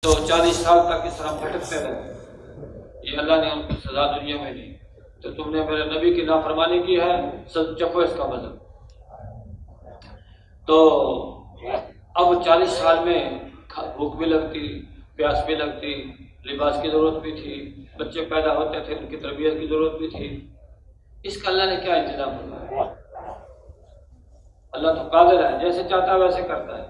تو 40 سال تک اس طرح بھٹکتے رہے، یہ اللہ نے ان کو سزا دنیا میں دی۔ تو تم نے میرے نبی کی نافرمانی کی ہے، سب چکھو اس کا مزہ۔ تو اب 40 سال میں بھوک بھی لگتی، پیاس بھی لگتی، لباس کی ضرورت بھی تھی، بچے پیدا ہوتے تھے، ان کی تربیت کی ضرورت بھی تھی۔ اس کا اللہ نے کیا انتظام کرنا ہے؟ اللہ تو قادر ہے، جیسے چاہتا ہے ویسے کرتا ہے۔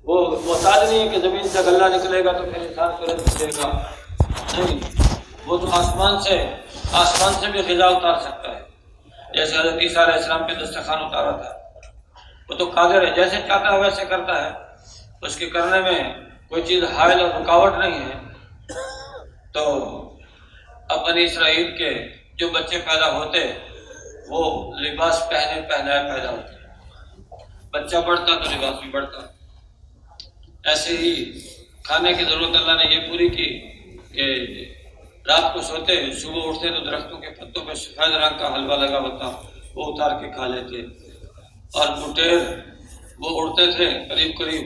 وہ محتاج نہیں ہے کہ زمین سے غلہ نکلے گا تو پھر انسان کو رزق دے گا، نہیں، وہ تو آسمان سے بھی غذا اتار سکتا ہے، جیسے حضرت عیسیٰ علیہ السلام پہ دسترخوان اتارا تھا۔ وہ تو قادر ہے، جیسے چاہتا ہے ویسے کرتا ہے، اس کے کرنے میں کوئی چیز حائل اور رکاوٹ نہیں ہے۔ تو اب بنی اسرائیل کے جو بچے پیدا ہوتے وہ لباس پہنے پہنائے پیدا ہوتے، بچہ بڑھتا تو لباس بھی بڑھتا۔ ایسے ہی کھانے کی ضرورت اللہ نے یہ پوری کی کہ رات کو سوتے، صبح اٹھتے تو درختوں کے پتوں پہ سفید رنگ کا حلوہ لگا ہوتا، وہ اتار کے کھا لیتے۔ اور بٹیر وہ اڑتے تھے قریب قریب،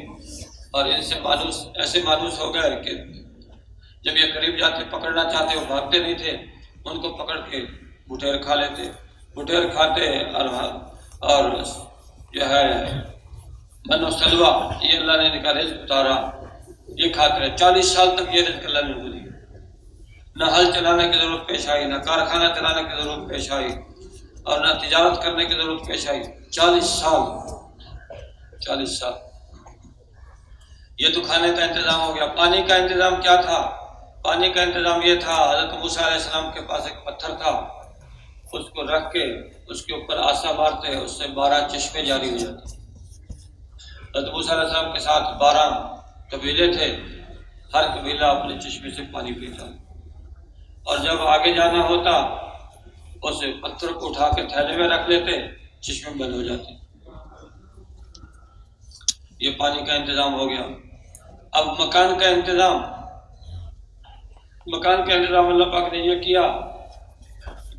اور ان سے ایسے مانوس ہو گئے کہ جب یہ قریب جاتے پکڑنا چاہتے، وہ بھاگتے نہیں تھے، ان کو پکڑ کے بٹیر کھا لیتے۔ بٹیر کھاتے اور جو ہے من و سلوہ، یہ اللہ نے نکاح رزق اتارا، یہ کھاتے رہے۔ 40 سال تک یہ رزق اللہ نے دی، نہ ہل چلانے کی ضرورت پیش آئی، نہ کارخانہ چلانے کی ضرورت پیش آئی، اور نہ تجارت کرنے کی ضرورت پیش آئی۔ 40 سال یہ تو کھانے کا انتظام ہو گیا۔ پانی کا انتظام کیا تھا؟ پانی کا انتظام یہ تھا، حضرت موسیٰ علیہ السلام کے پاس ایک پتھر تھا، اس کو رکھ کے اس کے اوپر آسا مارتے، اس سے 12 چشمے جاری ہو جاتے۔ حضرت موسیٰ علیہ السلام کے ساتھ 12 قبیلے تھے، ہر قبیلہ اپنے چشمے سے پانی پیتا، اور جب آگے جانا ہوتا اس پتھر کو اٹھا کے تھیلے میں رکھ لیتے، چشمے بند ہو جاتے۔ یہ پانی کا انتظام ہو گیا۔ اب مکان کا انتظام اللہ پاک نے یہ کیا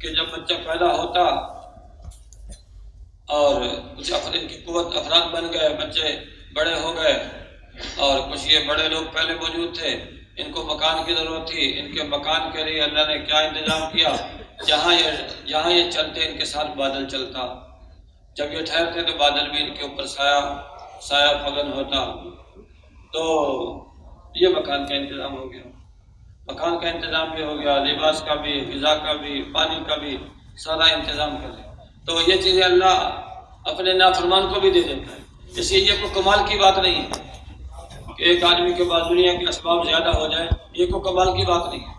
کہ جب بچہ پیدا ہوتا اور کچھ ان کی قوت افراد بن گئے، بچے بڑے ہو گئے، اور کچھ یہ بڑے لوگ پہلے موجود تھے، ان کو مکان کی ضرورت تھی، ان کے مکان کے لیے اللہ نے کیا انتظام کیا؟ جہاں یہ چلتے ان کے ساتھ بادل چلتا، جب یہ ٹھہرتے تو بادل بھی ان کے اوپر سایہ فگن ہوتا۔ تو یہ مکان کا انتظام ہو گیا، مکان کا انتظام بھی ہو گیا، لباس کا بھی، غذا کا بھی، پانی کا بھی، سارا انتظام کر دیا۔ تو یہ چیزیں اللہ اپنے نافرمان کو بھی دے دیتا ہے، اس لیے یہ کوئی کمال کی بات نہیں ہے کہ ایک آدمی کے پاس دنیا کے اسباب زیادہ ہو جائے، یہ کوئی کمال کی بات نہیں ہے۔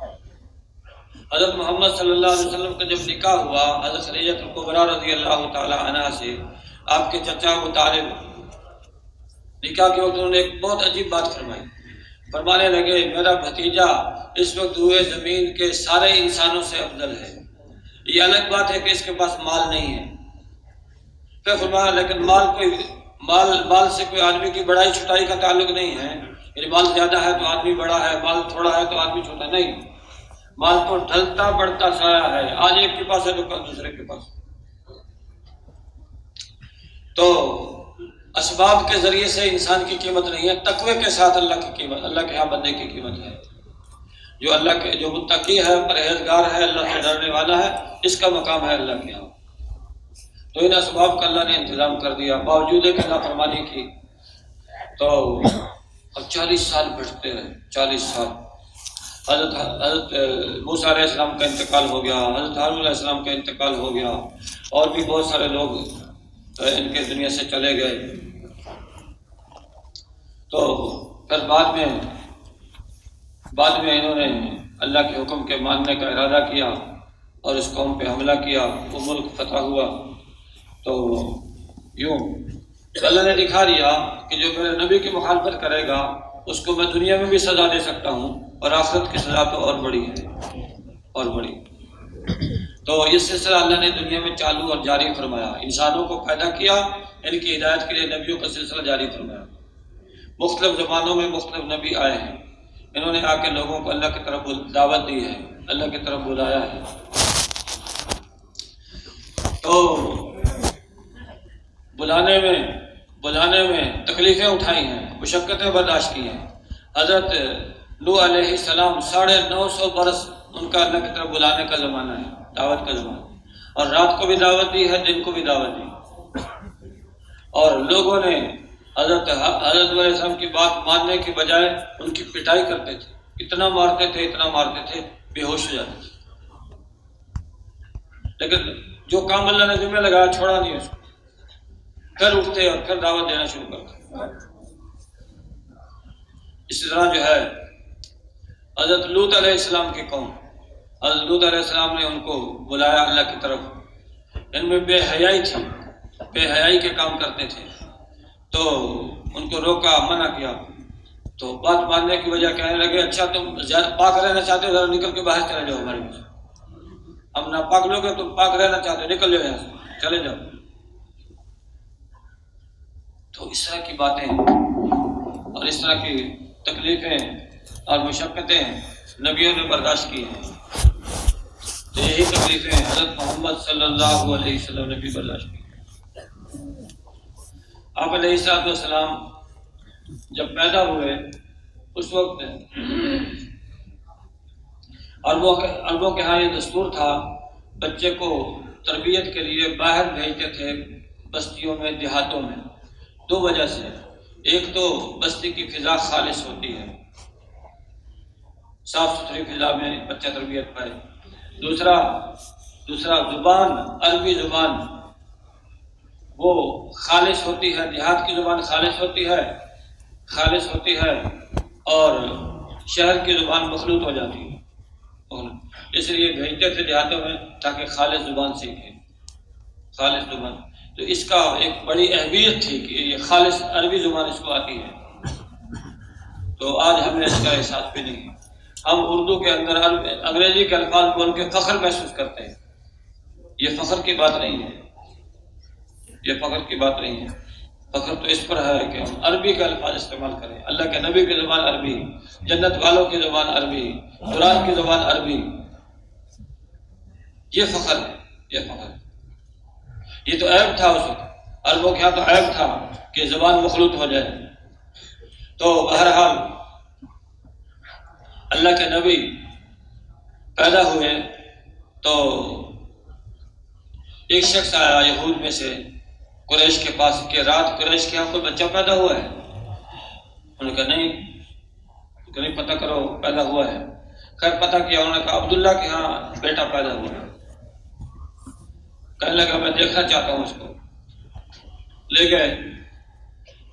حضرت محمد صلی اللہ علیہ وسلم کا جب نکاح ہوا حضرت خدیجہ کبریٰ رضی اللہ تعالی عنہا سے، آپ کے چچا ابو طالب، نکاح کے وقت انہوں نے ایک بہت عجیب بات فرمائی، فرمانے لگے میرا بھتیجا اس وقت ہوئے زمین کے سارے انسانوں سے افضل ہے، یہ الگ بات ہے کہ اس کے پاس مال نہیں ہے۔ پھر فرمایا لیکن مال سے کوئی آدمی کی بڑائی چھوٹائی کا تعلق نہیں ہے، یعنی مال زیادہ ہے تو آدمی بڑا ہے، مال تھوڑا ہے تو آدمی چھوٹا نہیں، مال تو ڈھلتا بڑھتا سایہ ہے، آج ایک کے پاس ہے تو کل دوسرے کے پاس۔ تو اسباب کے ذریعے سے انسان کی قیمت نہیں ہے، تقوی کے ساتھ اللہ کی قیمت، اللہ کے ہاں بندے کی قیمت ہے۔ جو متقی ہے، پرہیزگار ہے، اللہ سے ڈرنے والا ہے، اس کا مقام ہے اللہ کے ہاں۔ تو ان اسباب کا اللہ نے انتظام کر دیا، باوجود کہ نافرمانی کی۔ تو اب 40 سال بھٹکتے رہے، 40 سال۔ حضرت موسیٰ علیہ السلام کا انتقال ہو گیا، حضرت ہارون علیہ السلام کا انتقال ہو گیا، اور بھی بہت سارے لوگ ان کے دنیا سے چلے گئے۔ تو پھر بعد میں انہوں نے اللہ کے حکم کے ماننے کا ارادہ کیا اور اس قوم پہ حملہ کیا، وہ ملک فتح ہوا۔ تو یوں اللہ نے دکھا دیا کہ جو میرے نبی کی مخالفت کرے گا اس کو میں دنیا میں بھی سزا دے سکتا ہوں، اور آخرت کی سزا تو اور بڑی ہے، اور بڑی۔ تو یہ سلسلہ اللہ نے دنیا میں چالو اور جاری فرمایا، انسانوں کو پیدا کیا، ان کی ہدایت کے لیے نبیوں کا سلسلہ جاری فرمایا۔ مختلف زمانوں میں مختلف نبی آئے ہیں، انہوں نے آ کے لوگوں کو اللہ کی طرف دعوت دی ہے، اللہ کی طرف بلایا ہے۔ تو بلانے میں تکلیفیں اٹھائی ہیں، مشقتیں برداشت کی ہیں۔ حضرت نوح علیہ السلام 950 برس ان کا اللہ کی طرف بلانے کا زمانہ ہے، دعوت کا زمانہ، اور رات کو بھی دعوت دی ہے، دن کو بھی دعوت دی، اور لوگوں نے حضرت علیہ السلام کی بات ماننے کے بجائے ان کی پٹائی کرتے تھے، اتنا مارتے تھے بے ہوش ہو جاتے تھے، لیکن جو کام اللہ نے ذمہ لگایا چھوڑا نہیں اس کو، پھر اٹھتے اور پھر دعوت دینا شروع کرتے۔ اسی طرح جو ہے حضرت لوط علیہ السلام کی قوم، حضرت لوط علیہ السلام نے ان کو بلایا اللہ کی طرف، ان میں بے حیائی تھی، بے حیائی کے کام کرتے تھے، تو ان کو روکا، منع کیا، تو بات ماننے کی وجہ کہنے لگے اچھا تم پاک رہنا چاہتے ہو ذرا نکل کے باہر چلے جاؤ، ہمارے میں ہم ناپاک لوگ ہیں، تم پاک رہنا چاہتے ہو نکل جاؤ یہاں سے، چلے جاؤ۔ تو اس طرح کی باتیں اور اس طرح کی تکلیفیں اور مشقتیں نبیوں نے برداشت کی ہیں، تو یہی تکلیفیں حضرت محمد صلی اللہ علیہ وسلم نے بھی برداشت کی۔ آپ علیہ السلام جب پیدا ہوئے اس وقت عربوں کے ہاں یہ دستور تھا، بچے کو تربیت کے لیے باہر بھیجتے تھے بستیوں میں، دیہاتوں میں، دو وجہ سے، ایک تو بستی کی فضا خالص ہوتی ہے، صاف ستھری فضا میں بچہ تربیت پائے، دوسرا زبان، عربی زبان وہ خالص ہوتی ہے، دیہات کی زبان خالص ہوتی ہے اور شہر کی زبان مخلوط ہو جاتی ہے، اس لیے بھیجتے تھے دیہاتوں میں تاکہ خالص زبان سیکھیں، خالص زبان۔ تو اس کا ایک بڑی اہمیت تھی کہ یہ خالص عربی زبان اس کو آتی ہے، تو آج ہمیں اس کا احساس بھی نہیں ہے، ہم اردو کے اندر انگریزی کے الفاظ بول کے فخر محسوس کرتے ہیں، یہ فخر کی بات نہیں ہے، یہ فخر کی بات نہیں ہے، فخر تو اس پر ہے کہ ہم عربی کا الفاظ استعمال کریں، اللہ کے نبی کی زبان عربی، جنت والوں کی زبان عربی، قرآن کی زبان عربی، یہ فخر ہے، یہ فخر ہے۔ یہ تو عیب تھا اس وقت، عربوں کے یہاں تو عیب تھا کہ زبان مخلوط ہو جائے، تو بہرحال اللہ کے نبی پیدا ہوئے تو ایک شخص آیا یہود میں سے قریش کے پاس کہ رات قریش کے یہاں کوئی بچہ پیدا ہوا ہے؟ انہوں نے کہا نہیں پتہ کرو پیدا ہوا ہے، خیر پتہ کیا، انہوں نے کہا عبداللہ کے ہاں بیٹا پیدا ہوا ہے، کہنے لگا میں دیکھنا چاہتا ہوں اس کو، لے گئے،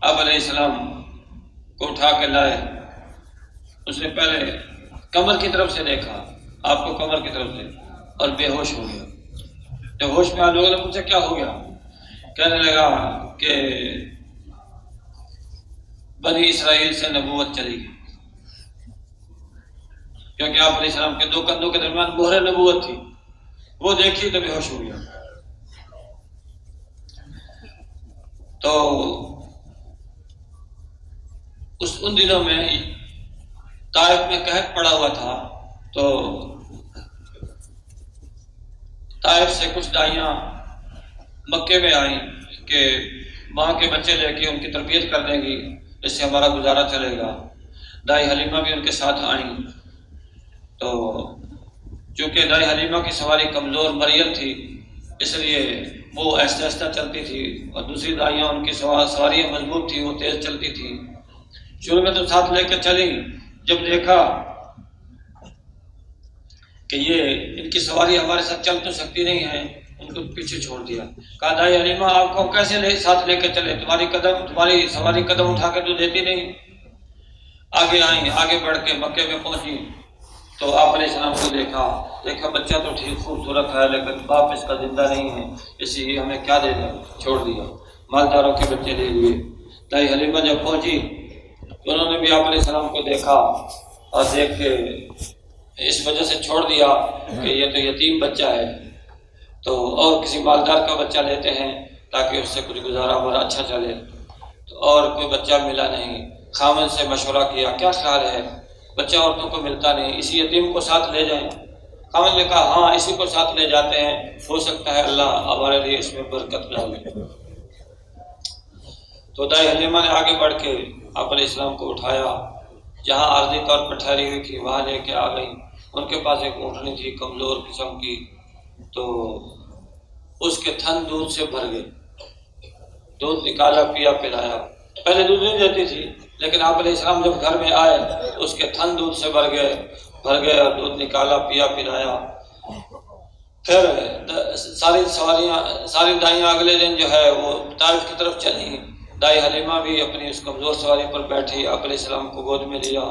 آپ علیہ السلام کو اٹھا کے لائے، اس نے پہلے کمر کی طرف سے دیکھا، آپ کو کمر کی طرف سے، اور بے ہوش ہو گیا، جب ہوش میں آ لوگوں نے پوچھا کیا ہو گیا، کہنے لگا کہ بنی اسرائیل سے نبوت چلی گئی، کیونکہ آپ علیہ السلام کے دو کندھوں کے درمیان مہر نبوت تھی، وہ دیکھی تو بے ہوش ہو گیا۔ تو ان دنوں میں طائف میں قحط پڑا ہوا تھا، تو طائف سے کچھ دائیاں مکے میں آئیں کہ ماں کے بچے لے کے ان کی تربیت کر دیں گی، اس سے ہمارا گزارا چلے گا، دائی حلیمہ بھی ان کے ساتھ آئیں، تو چونکہ دائی حلیمہ کی سواری کمزور مریم تھی اس لیے وہ آہستہ آہستہ چلتی تھی، اور دوسری دائیاں ان کی سواریاں مضبوط تھی، وہ تیز چلتی تھی، شروع میں تو ساتھ لے کے چلی، جب دیکھا کہ یہ ان کی سواری ہمارے ساتھ چل تو سکتی نہیں ہے، ان کو پیچھے چھوڑ دیا، کہا دائی حلیمہ آپ کو کیسے ساتھ لے کے چلے، تمہاری سواری قدم اٹھا کے تو دیتی نہیں، آگے آئیں، آگے بڑھ کے مکے میں پہنچی، تو آپ علیہ السلام کو دیکھا بچہ تو ٹھیک خوبصورت ہے لیکن باپ اس کا زندہ نہیں ہے، اس لیے ہمیں کیا دے دیا، چھوڑ دیا، مالداروں کے بچے لے لیے۔ دائی حلیمہ جب پہنچی تو انہوں نے بھی آپ علیہ السلام کو دیکھا اور دیکھ کے اس وجہ سے چھوڑ دیا کہ یہ تو یتیم بچہ ہے، تو اور کسی مالدار کا بچہ لیتے ہیں تاکہ اس سے کچھ گزارا ہمارا اچھا چلے، تو اور کوئی بچہ ملا نہیں، خامن سے مشورہ کیا کیا خیال ہے، بچہ عورتوں کو ملتا نہیں، اسی یتیم کو ساتھ لے جائیں، خامن نے کہا ہاں اسی کو ساتھ لے جاتے ہیں، ہو سکتا ہے اللہ ہمارے لیے اس میں برکت ڈالے۔ تو دائی حلیمہ نے آگے بڑھ کے آپ علیہ السلام کو اٹھایا جہاں عارضی طور پر ٹھہری ہوئی تھی وہاں لے کے آ گئی۔ ان کے پاس ایک اونٹنی تھی کمزور قسم کی، تو اس کے تھن دودھ سے بھر گئے، دودھ نکالا، پیا، پلایا۔ پہلے دودھ نہیں دیتی تھی، لیکن آپ علیہ السلام جب گھر میں آئے تو اس کے تھن دودھ سے بھر گئے اور دودھ نکالا، پیا، پلایا۔ پھر ساری دائیاں اگلے دن جو ہے وہ طائف کی طرف چلی۔ دائی حلیمہ بھی اپنی اس کمزور سواری پر بیٹھی، آپ علیہ السلام کو گود میں لیا،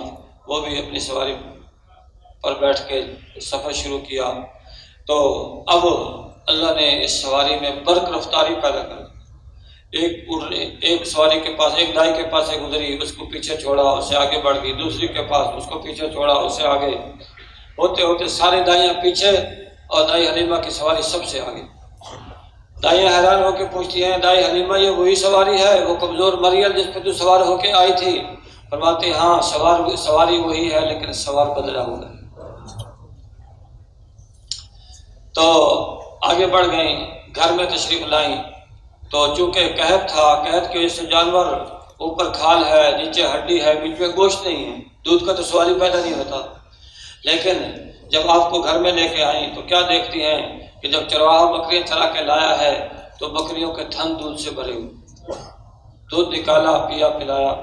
وہ بھی اپنی سواری پر بیٹھ کے سفر شروع کیا۔ تو اب اللہ نے اس سواری میں برق رفتاری پیدا کر دی۔ ایک سواری کے پاس، ایک دائی کے پاس سے گزری، اس کو پیچھے چھوڑا، اس سے آگے بڑھ گئی، دوسری کے پاس، اس کو پیچھے چھوڑا، اس سے آگے، ہوتے ہوتے سارے دائیاں پیچھے اور دائی حلیمہ کی سواری سب سے آگے۔ دائیاں حیران ہو کے پوچھتی ہیں، دائی حلیمہ یہ وہی سواری ہے، وہ کمزور مریل جس پہ تو سوار ہو کے آئی تھی؟ فرماتے ہیں ہاں، سواری وہی ہے لیکن سوار بدلا ہوا ہے۔ تو آگے بڑھ گئیں، گھر میں تشریف لائیں، تو چونکہ قحط تھا، قحط کی وجہ سے جانور اوپر کھال ہے، نیچے ہڈی ہے، بیچ میں گوشت نہیں ہے، دودھ کا تو سوال ہی پیدا نہیں ہوتا۔ لیکن جب آپ کو گھر میں لے کے آئیں تو کیا دیکھتی ہیں کہ جب چرواہا بکریاں چرا کے لایا ہے تو بکریوں کے تھن دودھ سے بھرے ہوئے، دودھ نکالا، پیا، پلایا۔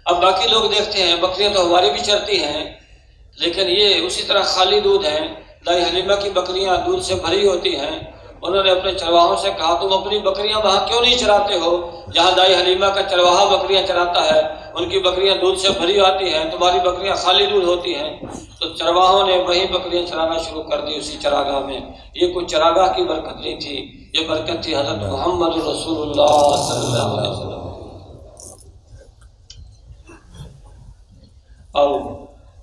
اب باقی لوگ دیکھتے ہیں بکریاں تو ہماری بھی چرتی ہیں، لیکن یہ اسی طرح خالی دودھ ہیں۔ دائی حلیمہ کی بکریاں دودھ سے بھری ہوتی ہیں۔ انہوں نے اپنے چرواہوں سے کہا تم اپنی بکریاں وہاں کیوں نہیں چراتے ہو جہاں دائی حلیمہ کا چرواہا بکریاں چراتا ہے؟ ان کی بکریاں دودھ سے بھری آتی ہیں، تمہاری بکریاں خالی دودھ ہوتی ہیں۔ تو چرواہوں نے وہی بکریاں چرانا شروع کر دی اسی چراگاہ میں۔ یہ کوئی چراگاہ کی برکت نہیں تھی، یہ برکت تھی حضرت محمد رسول اللہ صلی اللہ علیہ وسلم۔ اور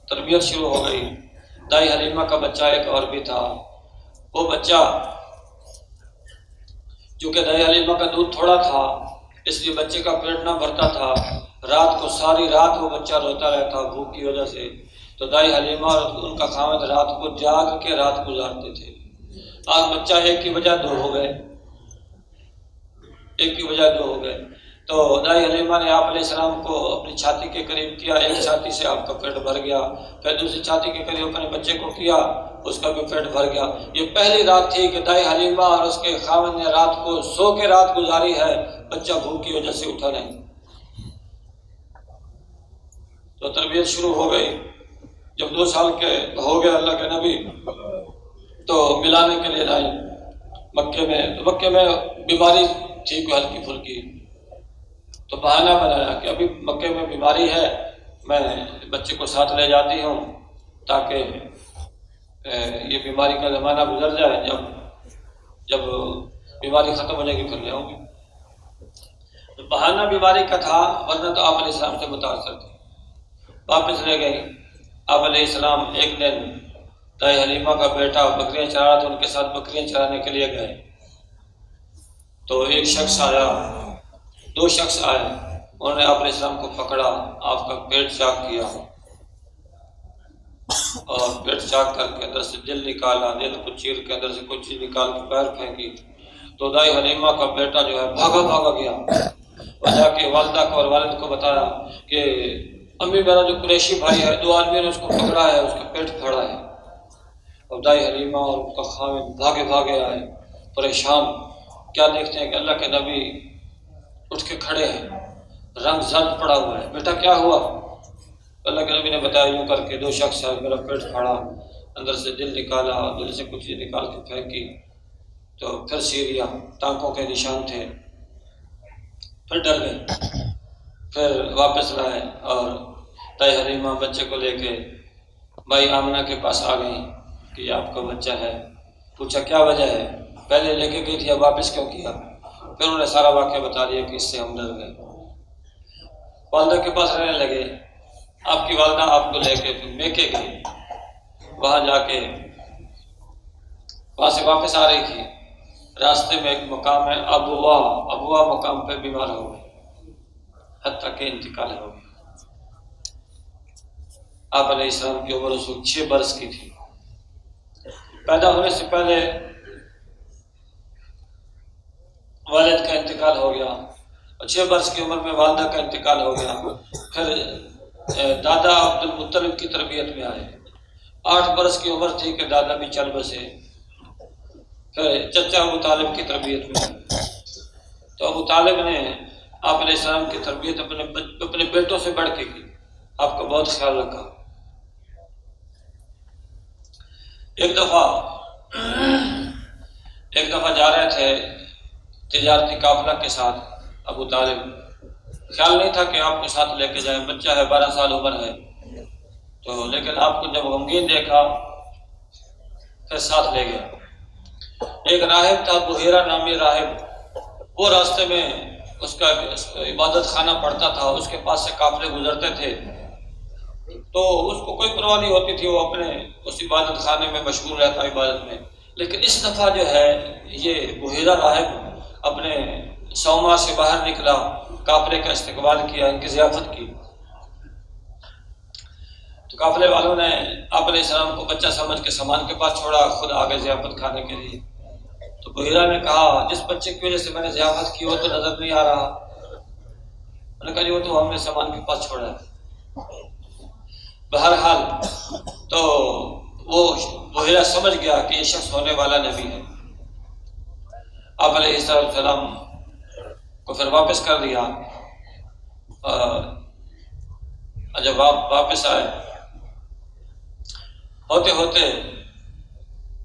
تربیت شروع ہو گئی۔ دائی حلیمہ کا بچہ ایک اور بھی تھا، وہ بچہ چونکہ دائی حلیمہ کا دودھ تھوڑا تھا اس لیے بچے کا پیٹ نہ بھرتا تھا، رات کو ساری رات وہ بچہ روتا رہتا بھوک کی وجہ سے۔ تو دائی حلیمہ اور ان کا خاوند رات کو جاگ کے رات گزارتے تھے۔ آج بچہ ایک کی بجائے دو ہو گئے، ایک کی بجائے دو ہو گئے۔ تو دائی حلیمہ نے آپ علیہ السلام کو اپنی چھاتی کے قریب کیا، ایک چھاتی سے آپ کا پیٹ بھر گیا، پھر دوسری چھاتی کے قریب اپنے بچے کو کیا، اس کا بھی پیٹ بھر گیا۔ یہ پہلی رات تھی کہ دائی حلیمہ اور اس کے خاوند نے رات کو سو کے رات گزاری ہے، بچہ بھوک کی وجہ سے اٹھا نہیں۔ تو تربیت شروع ہو گئی۔ جب 2 سال کے ہو گئے اللہ کے نبی تو ملانے کے لیے لائے مکے میں۔ تو مکے میں بیماری تھی کوئی ہلکی پھلکی، تو بہانہ بنایا کہ ابھی مکے میں بیماری ہے، میں بچے کو ساتھ لے جاتی ہوں تاکہ یہ بیماری کا زمانہ گزر جائے، جب بیماری ختم ہو جائے گی پھر لے آؤں گی۔ تو بہانہ بیماری کا تھا، ورنہ تو آپ علیہ السلام سے متاثر تھے۔ واپس لے گئی آپ علیہ السلام۔ ایک دن دائی حلیمہ کا بیٹا بکریاں چرا رہا تھا، ان کے ساتھ بکریاں چرانے کے لیے گئے تو ایک شخص آیا، 2 شخص آئے، انہوں نے آپ علیہ السلام کو پکڑا، آپ کا پیٹ چاک کیا اور پیٹ چاک کر کے اندر سے دل نکالا، دل کو چیر کے اندر سے کوئی چیز نکال کے باہر پھینکی۔ تو دائی حلیمہ کا بیٹا جو ہے بھاگا گیا اور جا کے والدہ کو اور والد کو بتایا کہ امی میرا جو قریشی بھائی ہے 2 آدمیوں نے اس کو پکڑا ہے، اس کا پیٹ پھاڑا ہے۔ اور دائی حلیمہ اور ان کا خاوند بھاگے آئے پریشان۔ کیا دیکھتے ہیں کہ اللہ کے نبی اٹھ کے کھڑے ہیں، رنگ زرد پڑا ہوا ہے۔ بیٹا کیا ہوا؟ اللہ کے نبی نے بتایا یوں کر کے 2 شخص ہے، میرا پیٹ پھاڑا، اندر سے دل نکالا، دل سے کچھ چیز نکال کے پھینکی، تو پھر سیریا، ٹانکوں کے نشان تھے، پھر ڈر گئے، پھر واپس لائے اور دائی حلیمہ بچے کو لے کے بھائی آمنہ کے پاس آ گئی کہ یہ آپ کا بچہ ہے۔ پوچھا کیا وجہ ہے، پہلے لے کے گئی تھی اب واپس کیوں کیا؟ پھر انہوں نے سارا واقعہ بتا دیا کہ اس سے ہم ڈر گئے۔ والدہ کے پاس رہنے لگے۔ آپ کی والدہ آپ کو لے کے میکے گئی، وہاں جا کے وہاں سے واپس آ رہی تھی، راستے میں ایک مقام ہے ابوا مقام پہ بیمار ہو گئی، حتیٰ کہ انتقال ہو گیا۔ آپ علیہ السلام کی عمر 6 برس کی تھی۔ پیدا ہونے سے پہلے والد کا انتقال ہو گیا اور 6 برس کی عمر میں والدہ کا انتقال ہو گیا۔ پھر دادا عبد المطلب کی تربیت میں آئے. 8 برس کی عمر تھی کہ دادا بھی چل بسے. پھر چچا ابو طالب کی تربیت میں آئے. تو ابو طالب نے آپ علیہ السلام کی تربیت اپنے بیٹوں سے بڑھ کے کی. آپ کا بہت خیال رکھا. ایک دفعہ جا رہے تھے تجارتی قافلہ کے ساتھ ابو طالب. خیال نہیں تھا کہ آپ کو ساتھ لے کے جائیں، بچہ ہے، 12 سال عمر ہے. تو لیکن آپ کو جب غمگین دیکھا پھر ساتھ لے گیا. ایک راہب تھا، بحیرہ نامی راہب، وہ راستے میں اس کا عبادت خانہ پڑتا تھا، اس کے پاس سے قافلے گزرتے تھے تو اس کو کوئی پرواہ نہیں ہوتی تھی، وہ اپنے اس عبادت خانے میں مشغول رہتا عبادت میں. لیکن اس دفعہ جو ہے یہ بحیرہ راہب اپنے صومعہ سے باہر نکلا، قافلے کا استقبال کیا، ان کی ضیافت کی. تو قافلے والوں نے آپ علیہ السلام کو بچہ سمجھ کے سامان کے پاس چھوڑا، خود آگے ضیافت کھانے کے لیے. تو بحیرہ نے کہا جس بچے کی وجہ سے میں نے ضیافت کی وہ تو نظر نہیں آ رہا. میں نے کہا جی وہ تو ہم نے سامان کے پاس چھوڑا ہے. بہرحال تو وہ بحیرہ سمجھ گیا کہ یہ شخص ہونے والا نبی ہے. آپ علیہ السلام کو پھر واپس کر دیا. جب واپس آئے ہوتے ہوتے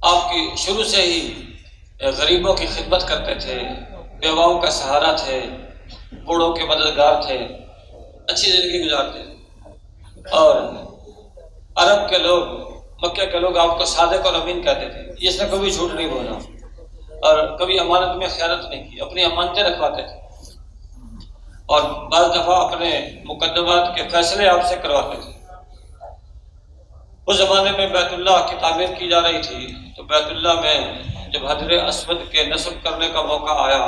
آپ کی شروع سے ہی غریبوں کی خدمت کرتے تھے، بیواؤں کا سہارا تھے، بوڑھوں کے مددگار تھے، اچھی زندگی گزارتے تھے. اور عرب کے لوگ، مکہ کے لوگ آپ کو صادق اور امین کہتے تھے. اس نے کبھی جھوٹ نہیں بولا اور کبھی امانت میں خیانت نہیں کی، اپنی امانتیں رکھواتے تھے اور بعض دفعہ اپنے مقدمات کے فیصلے آپ سے کرواتے تھے. اس زمانے میں بیت اللہ کی تعمیر کی جا رہی تھی تو بیت اللہ میں جب حجر اسود کے نصب کرنے کا موقع آیا،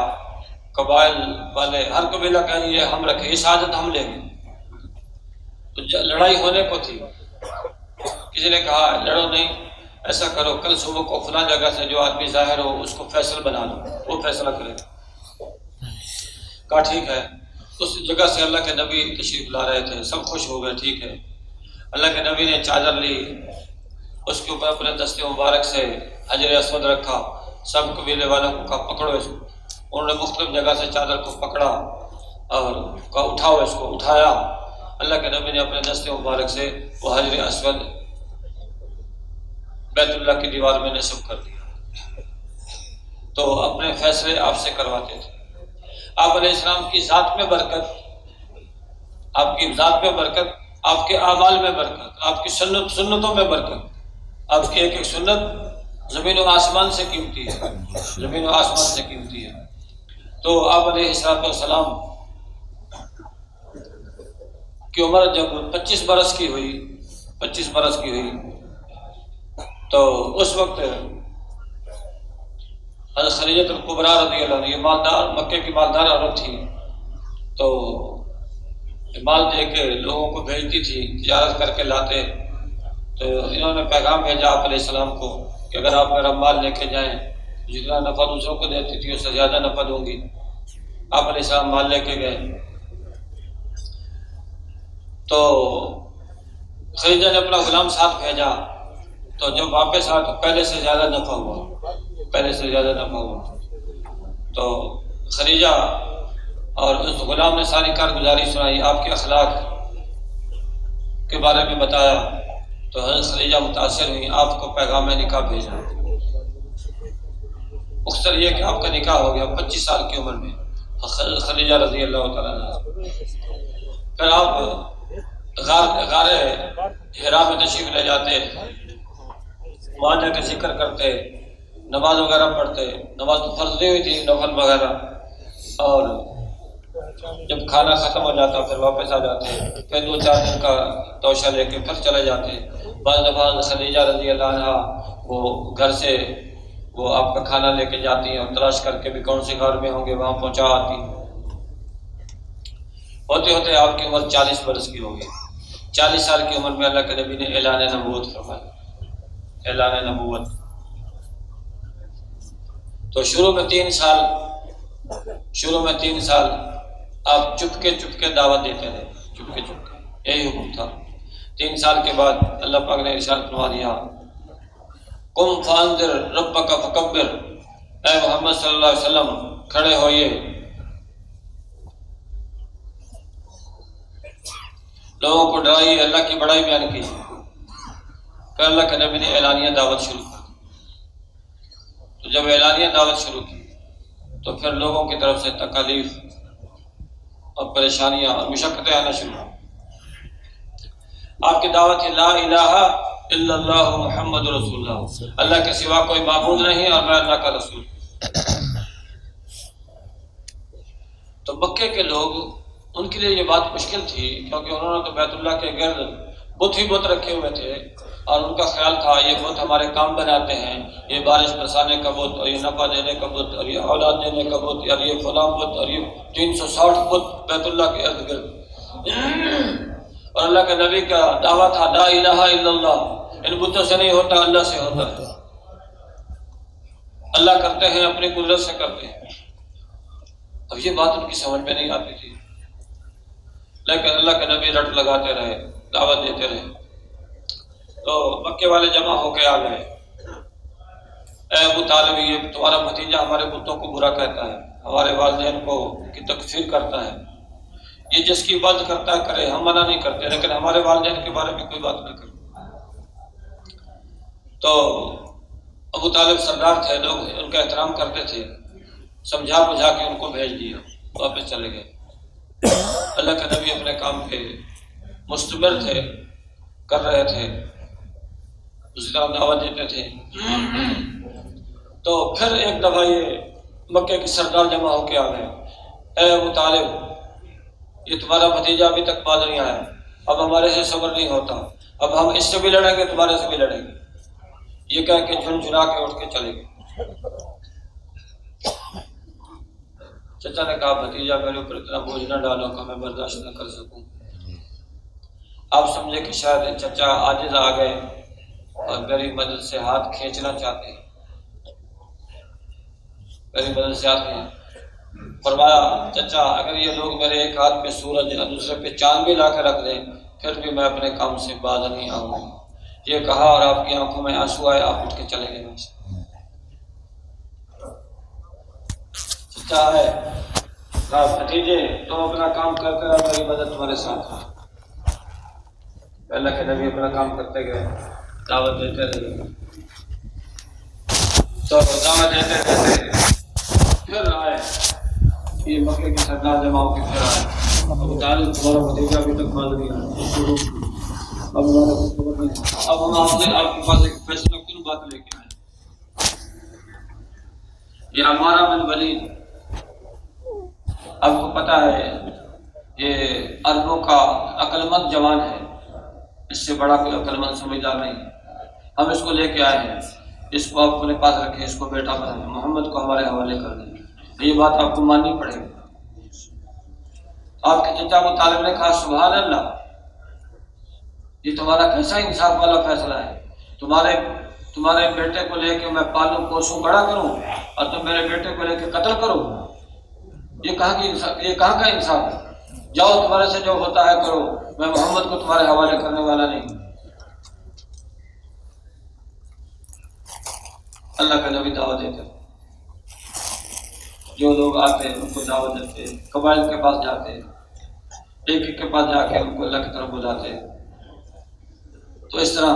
قبائل والے ہر قبیلہ کہہ رہی ہے ہم رکھیں، یہ سعادت ہم لیں گے. تو لڑائی ہونے کو تھی. کسی نے کہا لڑو نہیں، ایسا کرو کل صبح کو فلاں جگہ سے جو آدمی ظاہر ہو اس کو فیصل بنا لو، وہ فیصلہ کرے. کہا ٹھیک ہے. اس جگہ سے اللہ کے نبی تشریف لا رہے تھے، سب خوش ہو گئے. ٹھیک ہے. اللہ کے نبی نے چادر لی، اس کے اوپر اپنے دستے مبارک سے حجر اسود رکھا. سب قبیلے والوں کو کہا پکڑو اس کو. انہوں نے مختلف جگہ سے چادر کو پکڑا اور کہا اٹھاؤ اس کو. اٹھایا. اللہ کے نبی نے اپنے دستے مبارک سے وہ حجر اسود بیت اللہ کی دیوار میں نصب کر دیا. تو اپنے فیصلے آپ سے کرواتے تھے. آپ علیہ السلام کی ذات میں برکت، آپ کی ذات میں برکت، آپ کے اعمال میں برکت، آپ کی سنتوں میں برکت. آپ کی ایک ایک سنت زمین و آسمان سے قیمتی ہے، زمین و آسمان سے قیمتی ہے. تو آپ علیہ السلام کی عمر جب 25 برس کی ہوئی تو اس وقت حضرت خدیجہ الکبریٰ رضی اللہ عنہ، یہ مالدار، مکے کی مالدار عورت تھی، تو مال دے کے لوگوں کو بھیجتی تھی، تجارت کر کے لاتے. تو انہوں نے پیغام بھیجا آپ علیہ السلام کو کہ اگر آپ میرا مال لے کے جائیں، جتنا نفع دوسروں کو دیتی تھی اس سے زیادہ نفع دوں گی. آپ علیہ السلام مال لے کے گئے تو خدیجہ نے اپنا غلام ساتھ بھیجا. تو جب واپس آیا تو پہلے سے زیادہ نفع ہوا. تو خدیجہ اور اس غلام نے ساری کارگزاری سنائی، آپ کے اخلاق کے بارے میں بتایا. تو حضرت خدیجہ متاثر ہوئی، آپ کو پیغام نکاح بھیجا. اکثر یہ کہ آپ کا نکاح ہو گیا 25 سال کی عمر میں خدیجہ رضی اللہ تعالیٰ عنہ. پھر آپ غار حرا میں تشریف لے جاتے، وہاں جا کے ذکر کرتے، نماز وغیرہ پڑھتے. نماز تو فرض نہیں ہوئی تھی، نفل وغیرہ. اور جب کھانا ختم ہو جاتا پھر واپس آ جاتے، پھر 2-4 دن کا توشہ لے کے پھر چلے جاتے. بعض دفعہ خدیجہ رضی اللہ عنہ وہ گھر سے وہ آپ کا کھانا لے کے جاتی ہیں اور تلاش کر کے بھی کون سے گھر میں ہوں گے وہاں پہنچا آتی. ہوتے ہوتے آپ کی عمر 40 برس کی ہو گئی. 40 سال کی عمر میں اللہ کے نبی نے اعلان نبوت فرمایا. اعلان نبوت. تو شروع میں 3 سال آپ چپکے دعوت دیتے رہے، چپکے. یہی حکم تھا۔ 3 سال کے بعد اللہ پاک نے ارشاد فرما دیا قم فانذر ربک فکبر، اے محمد صلی اللہ علیہ وسلم کھڑے ہوئیے، لوگوں کو ڈرائیے، اللہ کی بڑائی بیان کیجیے۔ پھر اللہ کے نبی نے اعلانیہ دعوت شروع کی۔ تو جب اعلانیہ دعوت شروع کی تو پھر لوگوں کی طرف سے تکالیف اور پریشانیاں اور مشقتیں آنا شروع ہوئیں۔ آپ کی دعوت ہے لا الہ الا اللہ محمد رسول اللہ، اللہ کے سوا کوئی معبود نہیں اور میں اللہ کا رسول۔ تو مکے کے لوگ، ان کے لیے یہ بات مشکل تھی، کیونکہ انہوں نے تو بیت اللہ کے گرد بت ہی بت رکھے ہوئے تھے، اور ان کا خیال تھا یہ بت ہمارے کام بناتے ہیں، یہ بارش برسانے کا بت، اور یہ نفع دینے کا بت، اور یہ اولاد دینے کا بت، اور یہ فلاں بت، اور یہ 360 بت بیت اللہ کے ارد گرد۔ اور اللہ کے نبی کا دعویٰ تھا لا الہ الا اللہ، ان بتوں سے نہیں ہوتا، اللہ سے ہوتا ہے، اللہ کرتے ہیں، اپنی قدرت سے کرتے ہیں۔ اب یہ بات ان کی سمجھ میں نہیں آتی تھی، لیکن اللہ کے نبی رٹ لگاتے رہے، دعوت دیتے رہے۔ تو مکے والے جمع ہو کے آ گئے، اے ابو طالب، یہ تمہارا بھتیجا ہمارے بتوں کو برا کہتا ہے، ہمارے والدین کو کی تکفیر کرتا ہے، یہ جس کی بات کرتا ہے کرے، ہم منع نہیں کرتے، لیکن ہمارے والدین کے بارے میں کوئی بات نہ کرے۔ تو ابو طالب سردار تھے، لوگ ان کا احترام کرتے تھے، سمجھا بجھا کے ان کو بھیج دیا، واپس چلے گئے۔ اللہ کے نبی اپنے کام پہ مستمر تھے، کر رہے تھے، اسی طرح دعوت دیتے تھے۔ تو پھر ایک دفعہ یہ مکے کے سردار جمع ہو کے آ گئے، اے ابو طالب، یہ تمہارا بھتیجا ابھی تک باز نہیں آیا، اب ہمارے سے صبر نہیں ہوتا، اب ہم اس سے بھی لڑیں گے، تمہارے سے بھی لڑیں گے۔ یہ کہہ کے جھنجھنا کے اٹھ کے چلے گئے۔ چچا نے کہا بھتیجا میرے اوپر اتنا بوجھ نہ ڈالو کہ میں برداشت نہ کر سکوں۔ آپ سمجھے کہ شاید چچا عاجز آ گئے اور میری مدد سے ہاتھ کھینچنا چاہتے ہیں، میری مدد سے ہاتھ کھینچ۔ فرمایا چچا اگر یہ لوگ میرے ایک ہاتھ پہ سورج اور دوسرے پہ چاند بھی لا کے رکھ دیں پھر بھی میں اپنے کام سے باز نہیں آؤں گا۔ یہ کہا اور آپ کی آنکھوں میں آنسو آئے، آپ اٹھ کے چلے گئے۔ چچا ہے کہا بھتیجے تم اپنا کام کر کر میری مدد تمہارے ساتھ ہے۔ اللہ کے نبی اپنا کام کرتے گئے، دعوت دیتے رہے۔ تو دعوت دیتے دیتے پھر آئے، یہ مکے کے سردار جمع ہو کے پھر آئے، ابو طالب تمہارا بھتیجا ابھی تک باز نہیں آیا، اب ہم آپ کے پاس ایک فیصلہ کن بات لے کے آئے۔ یہ عمارہ بن ولید، آپ کو پتا ہے یہ عربوں کا عقل مند جوان ہے، اس سے بڑا کوئی عقل مند سمجھدار نہیں۔ ہم اس کو لے کے آئے ہیں، اس کو آپ اپنے پاس رکھیں، اس کو بیٹا بنائیں، محمد کو ہمارے حوالے کر دیں، یہ بات آپ کو ماننی پڑے گی۔ آپ کے چچا ابو طالب نے کہا سبحان اللہ، یہ تمہارا کیسا انصاف والا فیصلہ ہے، تمہارے بیٹے کو لے کے میں پالوں پوسوں بڑا کروں اور تم میرے بیٹے کو لے کے قتل کرو، یہ کہاں کا انصاف ہے؟ جاؤ تمہارے سے جو ہوتا ہے کرو، میں محمد کو تمہارے حوالے کرنے والا نہیں۔ اللہ کا نبی دعوت دیتے، جو لوگ آتے ان کو دعوت دیتے، قبائل کے پاس جاتے، ایک ایک کے پاس جا کے ان کو اللہ کی طرف بلاتے۔ تو اس طرح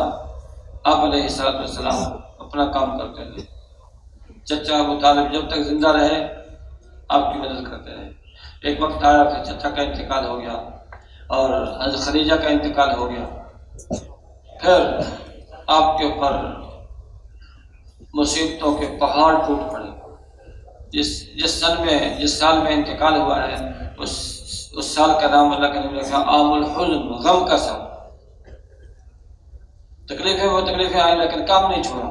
آپ علیہ السلام اپنا کام کرتے رہے۔ چچا ابو طالب جب تک زندہ رہے آپ کی مدد کرتے رہے۔ ایک وقت آیا کہ چچا کا انتقال ہو گیا اور حضرت خدیجہ کا انتقال ہو گیا، پھر آپ کے اوپر مصیبتوں کے پہاڑ ٹوٹ پڑے۔ جس سال میں انتقال ہوا ہے اس سال کا نام اللہ کے نبی نے کہا عام الحزن، غم کا سال۔ تکلیفیں آئی لیکن کام نہیں چھوڑا،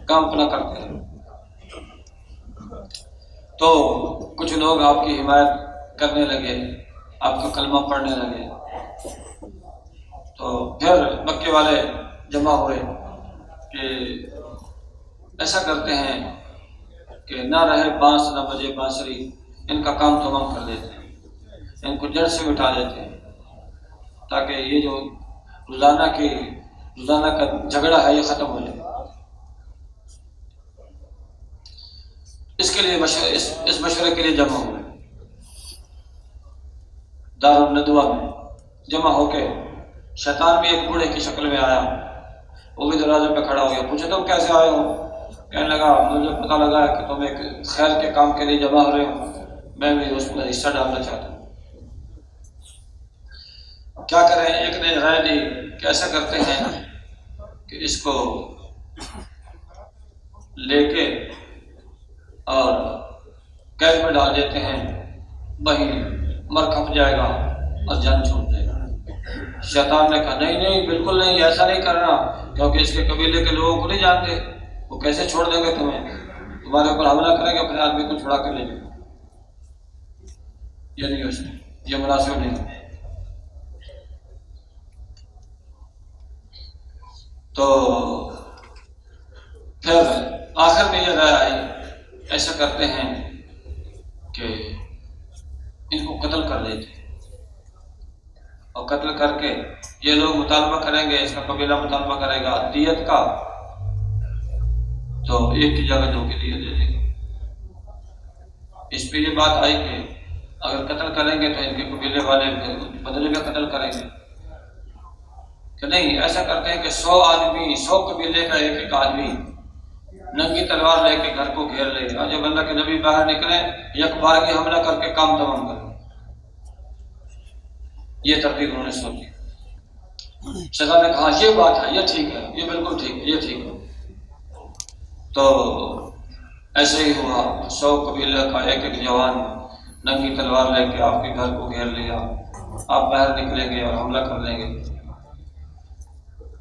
کام اپنا کرتے رہے۔ تو کچھ لوگ آپ کی حمایت کرنے لگے، آپ کا کلمہ پڑھنے لگے۔ تو پھر مکے والے جمع ہوئے کہ ایسا کرتے ہیں کہ نہ رہے بانس نہ بجے بانسری، ان کا کام تمام کر دیتے ہیں، ان کو جڑ سے مٹا دیتے ہیں۔ تاکہ یہ جو روزانہ کا جھگڑا ہے یہ ختم ہو جائے۔ اس کے لیے اس مشورے کے لیے جمع ہوئے دارالندوہ میں جمع ہو کے۔ شیطان بھی ایک بوڑھے کی شکل میں آیا، وہ بھی دروازے پہ کھڑا ہو گیا، پوچھا تم کیسے آئے ہو؟ کہنے لگا مجھے پتہ لگا ہے کہ تم ایک خیر کے کام کے لیے جمع ہو رہے ہو، میں بھی اس میں حصہ ڈالنا چاہتا ہوں۔ کیا کریں؟ ایک نے رائے دی کہ ایسا کرتے ہیں کہ اس کو لے کے اور قید میں ڈال دیتے ہیں، وہیں مر کھپ جائے گا اور جان چھوٹ جائے گا۔ شیطان نے کہا نہیں بالکل نہیں، ایسا نہیں کرنا، کیونکہ اس کے قبیلے کے لوگوں کو نہیں جانتے، وہ کیسے چھوڑ دیں گے تمہیں، تمہارے اوپر حملہ کریں گے، اپنے آدمی کو چھڑا کر لے جائیں گے۔ یہ نہیں ہو سکتا، یہ مناسب نہیں۔ تو پھر آخر میں یہ رائے آئی ایسا کرتے ہیں کہ ان کو قتل کر دیتے ہیں، اور قتل کر کے یہ لوگ مطالبہ کریں گے، اس کا قبیلہ مطالبہ کرے گا دیت کا، تو ایک کی جگہ 2 کی دیت دے دیں گے۔ اس پہ یہ بات آئی کہ اگر قتل کریں گے تو ان کے قبیلے والے بدلے میں قتل کریں گے کہ نہیں، ایسا کرتے ہیں کہ 100 آدمی، 100 قبیلے کا ایک آدمی ننگی تلوار لے کے گھر کو گھیر لے، اور جب اللہ کے نبی باہر نکلے یک بار کی حملہ کر کے کام تمام کریں۔ یہ ترتیب انہوں نے سوچی۔ شیطان نے کہا یہ بات ہے، یہ ٹھیک ہے، یہ بالکل ٹھیک ہے، یہ ٹھیک ہے۔ تو ایسے ہی ہوا، 100 قبیلے کا ایک جوان ننگی تلوار لے کے آپ کے گھر کو گھیر لیا، آپ باہر نکلیں گے اور حملہ کر لیں گے۔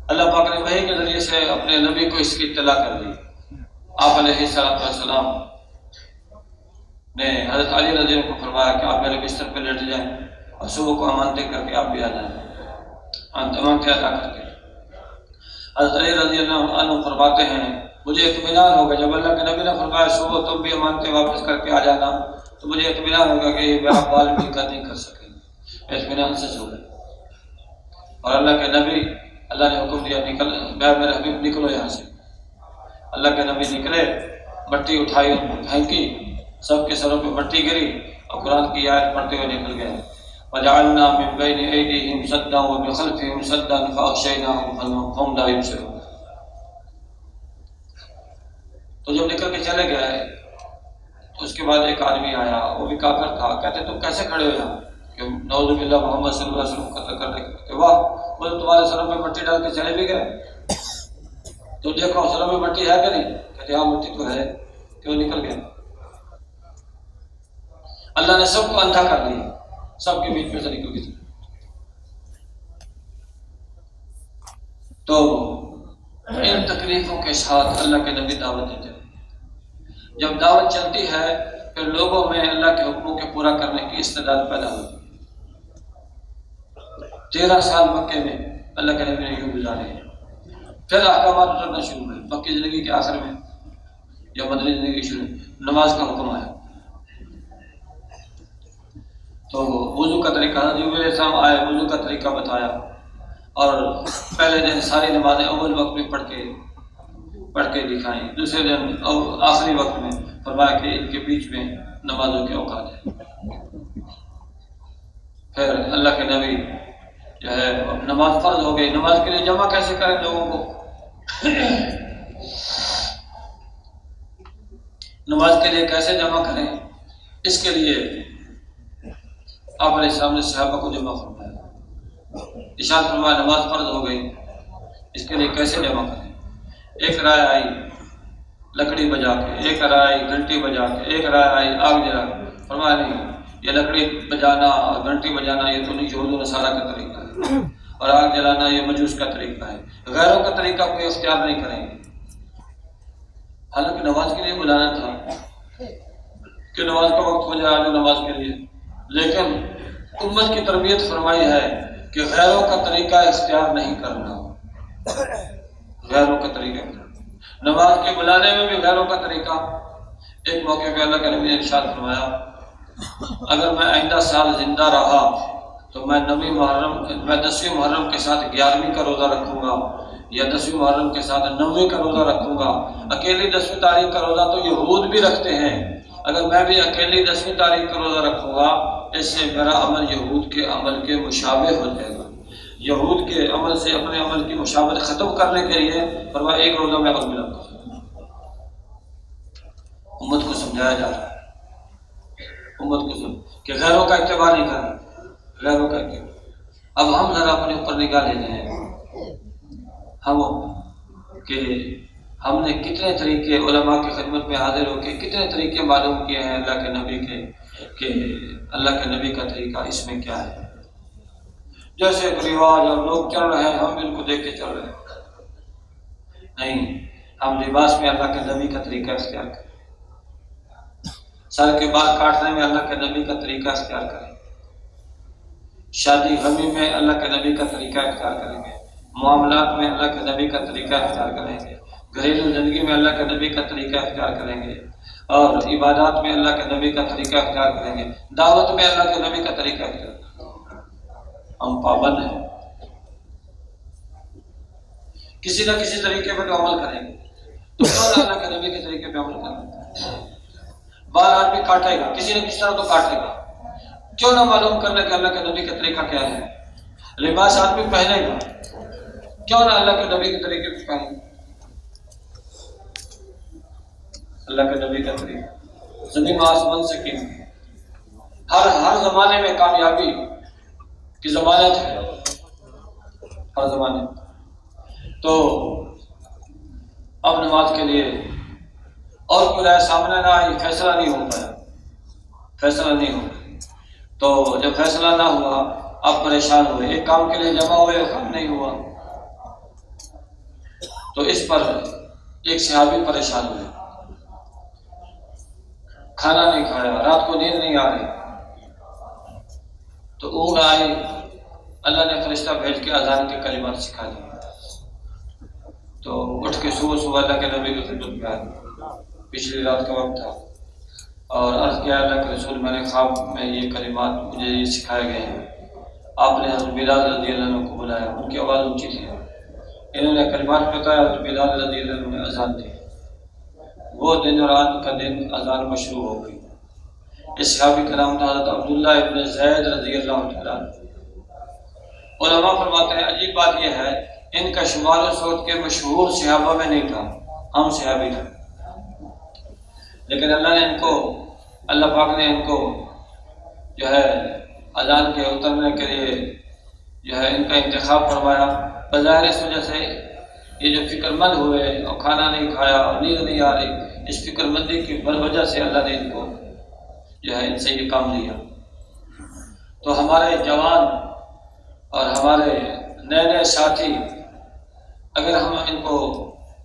اللہ پاک نے وحی کے ذریعے سے اپنے نبی کو اس کی اطلاع کر دی۔ آپ علیہ السلام نے حضرت علی رضی اللہ عنہ کو فرمایا کہ آپ میرے بستر پہ لیٹ جائیں اور صبح کو امانتیں کر کے آپ بھی آ جائیں، امانتیں ادا کر کے۔ حضرت علی رضی اللہ عنہ فرماتے ہیں مجھے اطمینان ہوگا، جب اللہ کے نبی نے فرمایا صبح تم بھی امانتیں واپس کر کے آ جانا، تو مجھے اطمینان ہوگا کہ یہ میرا بال بھی نہیں کر سکیں گے، اطمینان سے سو گئے۔ اور اللہ کے نبی، اللہ نے حکم دیا نکل، میرے حبیب نکلو یہاں سے۔ اللہ کے نبی نکلے، مٹی اٹھائی، ان کو پھینکی، سب کے سروں پہ مٹی گری، اور قرآن کی آیت پڑھتے ہوئے نکل گئے۔ وَجَعَلْنَا مِن بَيْنِ أَيْدِيهِمْ سَدًّا وَمِن خَلْفِهِمْ سَدًّا فَأَغْشَيْنَاهُمْ فَهُمْ لَا يُبْصِرُونَ۔ تو جب نکل کے چلے گئے تو اس کے بعد ایک آدمی آیا، وہ بھی کافر تھا، کہتے تم کیسے کھڑے ہو یہاں؟ کہ نعوذ باللہ محمد صلی اللہ علیہ وسلم قتل کرنے کے، واہ وہ تمہارے سروں پہ مٹی ڈال کے چلے بھی گئے، تو دیکھو سروں میں مٹی ہے کہ نہیں؟ کہتے ہاں مٹی تو ہے، کیوں نکل گیا؟ اللہ نے سب کو اندھا کر دیا، سب کے بیچ میں سے نکل گئی۔ تو ان تکلیفوں کے ساتھ اللہ کے نبی دعوت دیتے ہیں۔ جب دعوت چلتی ہے پھر لوگوں میں اللہ کے حکموں کے پورا کرنے کی استعداد پیدا ہوتی ہے۔ 13 سال مکے میں اللہ کے نبی نے یوں گزارے ہیں، پھر احکامات اترنا شروع ہوئے۔ مکی زندگی کے آخر میں یا مدنی زندگی شروع، نماز کا حکم آیا، تو وضو کا طریقہ، جب علیہ السلام آئے وضو کا طریقہ بتایا، اور پہلے دن ساری نمازیں اول وقت میں پڑھ کے دکھائیں، دوسرے دن اور آخری وقت میں فرمایا کہ ان کے بیچ میں نمازوں کے اوقات ہیں۔ پھر اللہ کے نبی جو ہے نماز فرض ہو گئی، نماز کے لیے جمع کیسے کریں لوگوں کو؟ نماز کے لیے کیسے جمع کریں؟ اس کے لیے آپ علیہ السلام نے صحابہ کو جمع فرمایا، ارشاد فرمایا نماز فرض ہو گئی، اس کے لیے کیسے جمع کریں؟ ایک رائے آئی لکڑی بجا کے، ایک رائے آئی گھنٹی بجا کے، ایک رائے آئی آگ جلا کے۔ فرمایا نہیں، یہ لکڑی بجانا اور گھنٹی بجانا یہ تو نہیں یہود و نصارہ کا طریقہ ہے، اور آگ جلانا یہ مجوس کا طریقہ ہے، غیروں کا طریقہ کوئی اختیار نہیں کریں گے۔ حالانکہ نماز کے لیے بلانا تھا کہ نماز کا وقت ہو جائے، جو نماز کے لیے، لیکن امت کی تربیت فرمائی ہے کہ غیروں کا طریقہ اختیار نہیں کرنا، غیروں کا طریقہ، نماز کے بلانے میں بھی غیروں کا طریقہ۔ ایک موقع پہ اللہ کے نبی نے ارشاد فرمایا اگر میں آئندہ سال زندہ رہا تو میں 10ویں محرم کے ساتھ 11ویں کا روزہ رکھوں گا، یا 10ویں محرم کے ساتھ 9ویں کا روزہ رکھوں گا۔ اکیلی 10ویں تاریخ کا روزہ تو یہود بھی رکھتے ہیں، اگر میں بھی اکیلی 10ویں تاریخ کا روزہ رکھوں گا، اس سے میرا عمل یہود کے عمل کے مشابہ ہو جائے گا۔ یہود کے عمل سے اپنے عمل کی مشابہت ختم کرنے کے لیے فرمایا ایک روزہ میں اور ملا۔ امت کو سمجھایا جا رہا ہے، امت کو کہ غیروں کا اتباع نہیں کرنا، غیروں کا اتباع۔ اب ہم ذرا اپنے اوپر نگاہ لیتے ہیں کہ ہم نے کتنے طریقے علماء کی خدمت میں حاضر ہو کے کتنے طریقے معلوم کیے ہیں اللہ کے نبی کے، کہ اللہ کے نبی کا طریقہ اس میں کیا ہے۔ جیسے رواج اور لوگ چل رہے ہیں ہم ان کو دیکھ کے چل رہے ہیں، نہیں، ہم لباس میں اللہ کے نبی کا طریقہ اختیار کریں، سر کے بال کاٹنے میں اللہ کے نبی کا طریقہ اختیار کریں، شادی غمی میں اللہ کے نبی کا طریقہ اختیار کریں گے، معاملات میں اللہ کے نبی کا طریقہ اختیار کریں گے، گھریلو زندگی میں اللہ کے نبی کا طریقہ اختیار کریں گے، اور عبادات میں اللہ کے نبی کا طریقہ اختیار کریں گے، دعوت میں اللہ کے نبی کا طریقہ اختیار کریں گے۔ ہم پابند ہیں، کسی نہ کسی طریقے پر عمل کریں گے، تو اللہ کے نبی کے طریقے پہ عمل کریں گے۔ بال آدمی کاٹے گا، کسی نہ کسی طرح تو کاٹے گا، کیوں نہ معلوم کرنا کہ اللہ کے نبی کا طریقہ کیا ہے۔ لباس آدمی پہنے گا، کیوں نہ اللہ کے نبی کے طریقے پہ پہنے گا، اللہ کے نبی کا طریقہ زمین و آسمان سے قیمتی۔ ہر زمانے میں کامیابی کی ضمانت ہے، ہر زمانے میں۔ تو اب نماز کے لیے اور کوئی رائے سامنے نہ آئی، فیصلہ نہیں ہوتا ہے، فیصلہ نہیں ہوتا، تو جب فیصلہ نہ ہوا آپ پریشان ہوئے، ایک کام کے لیے جمع ہوئے اور کام نہیں ہوا، تو اس پر ایک صحابی پریشان ہوئے، کھانا نہیں کھایا، رات کو نیند نہیں آ رہی، تو اونگ آئی، اللہ نے فرشتہ بھیج کے اذان کے کلمات سکھا دیے، تو اٹھ کے صبح اللہ کے نبی کی خدمت میں آئے، پچھلی رات کا وقت تھا، اور عرض کیا اللہ کے رسول میں نے خواب میں یہ کلمات مجھے یہ سکھائے گئے ہیں، آپ نے حضرت بلال رضی اللہ عنہ کو بلایا، ان کی آواز اونچی تھی، انہوں نے کلمات بتایا، حضرت بلال رضی اللہ عنہ نے اذان دی، وہ دن اور رات کا دن اذان مشروع ہو گئی۔ اس صحابی کا نام تھا حضرت عبداللہ ابن زید رضی اللہ تعالیٰ۔ علماء فرماتے ہیں عجیب بات یہ ہے، ان کا شمال اس وقت کے مشہور صحابہ میں نہیں تھا، ہم صحابی تھے، لیکن اللہ پاک نے ان کو جو ہے اذان کے اترنے کے لیے جو ہے ان کا انتخاب فرمایا۔ بظاہر اس وجہ سے یہ جو فکر مند ہوئے اور کھانا نہیں کھایا اور نیند نہیں آ رہی، اس فکر مندی کی وجہ سے اللہ نے ان کو جو ہے ان سے یہ کام لیا۔ تو ہمارے جوان اور ہمارے نئے نئے ساتھی اگر ہم ان کو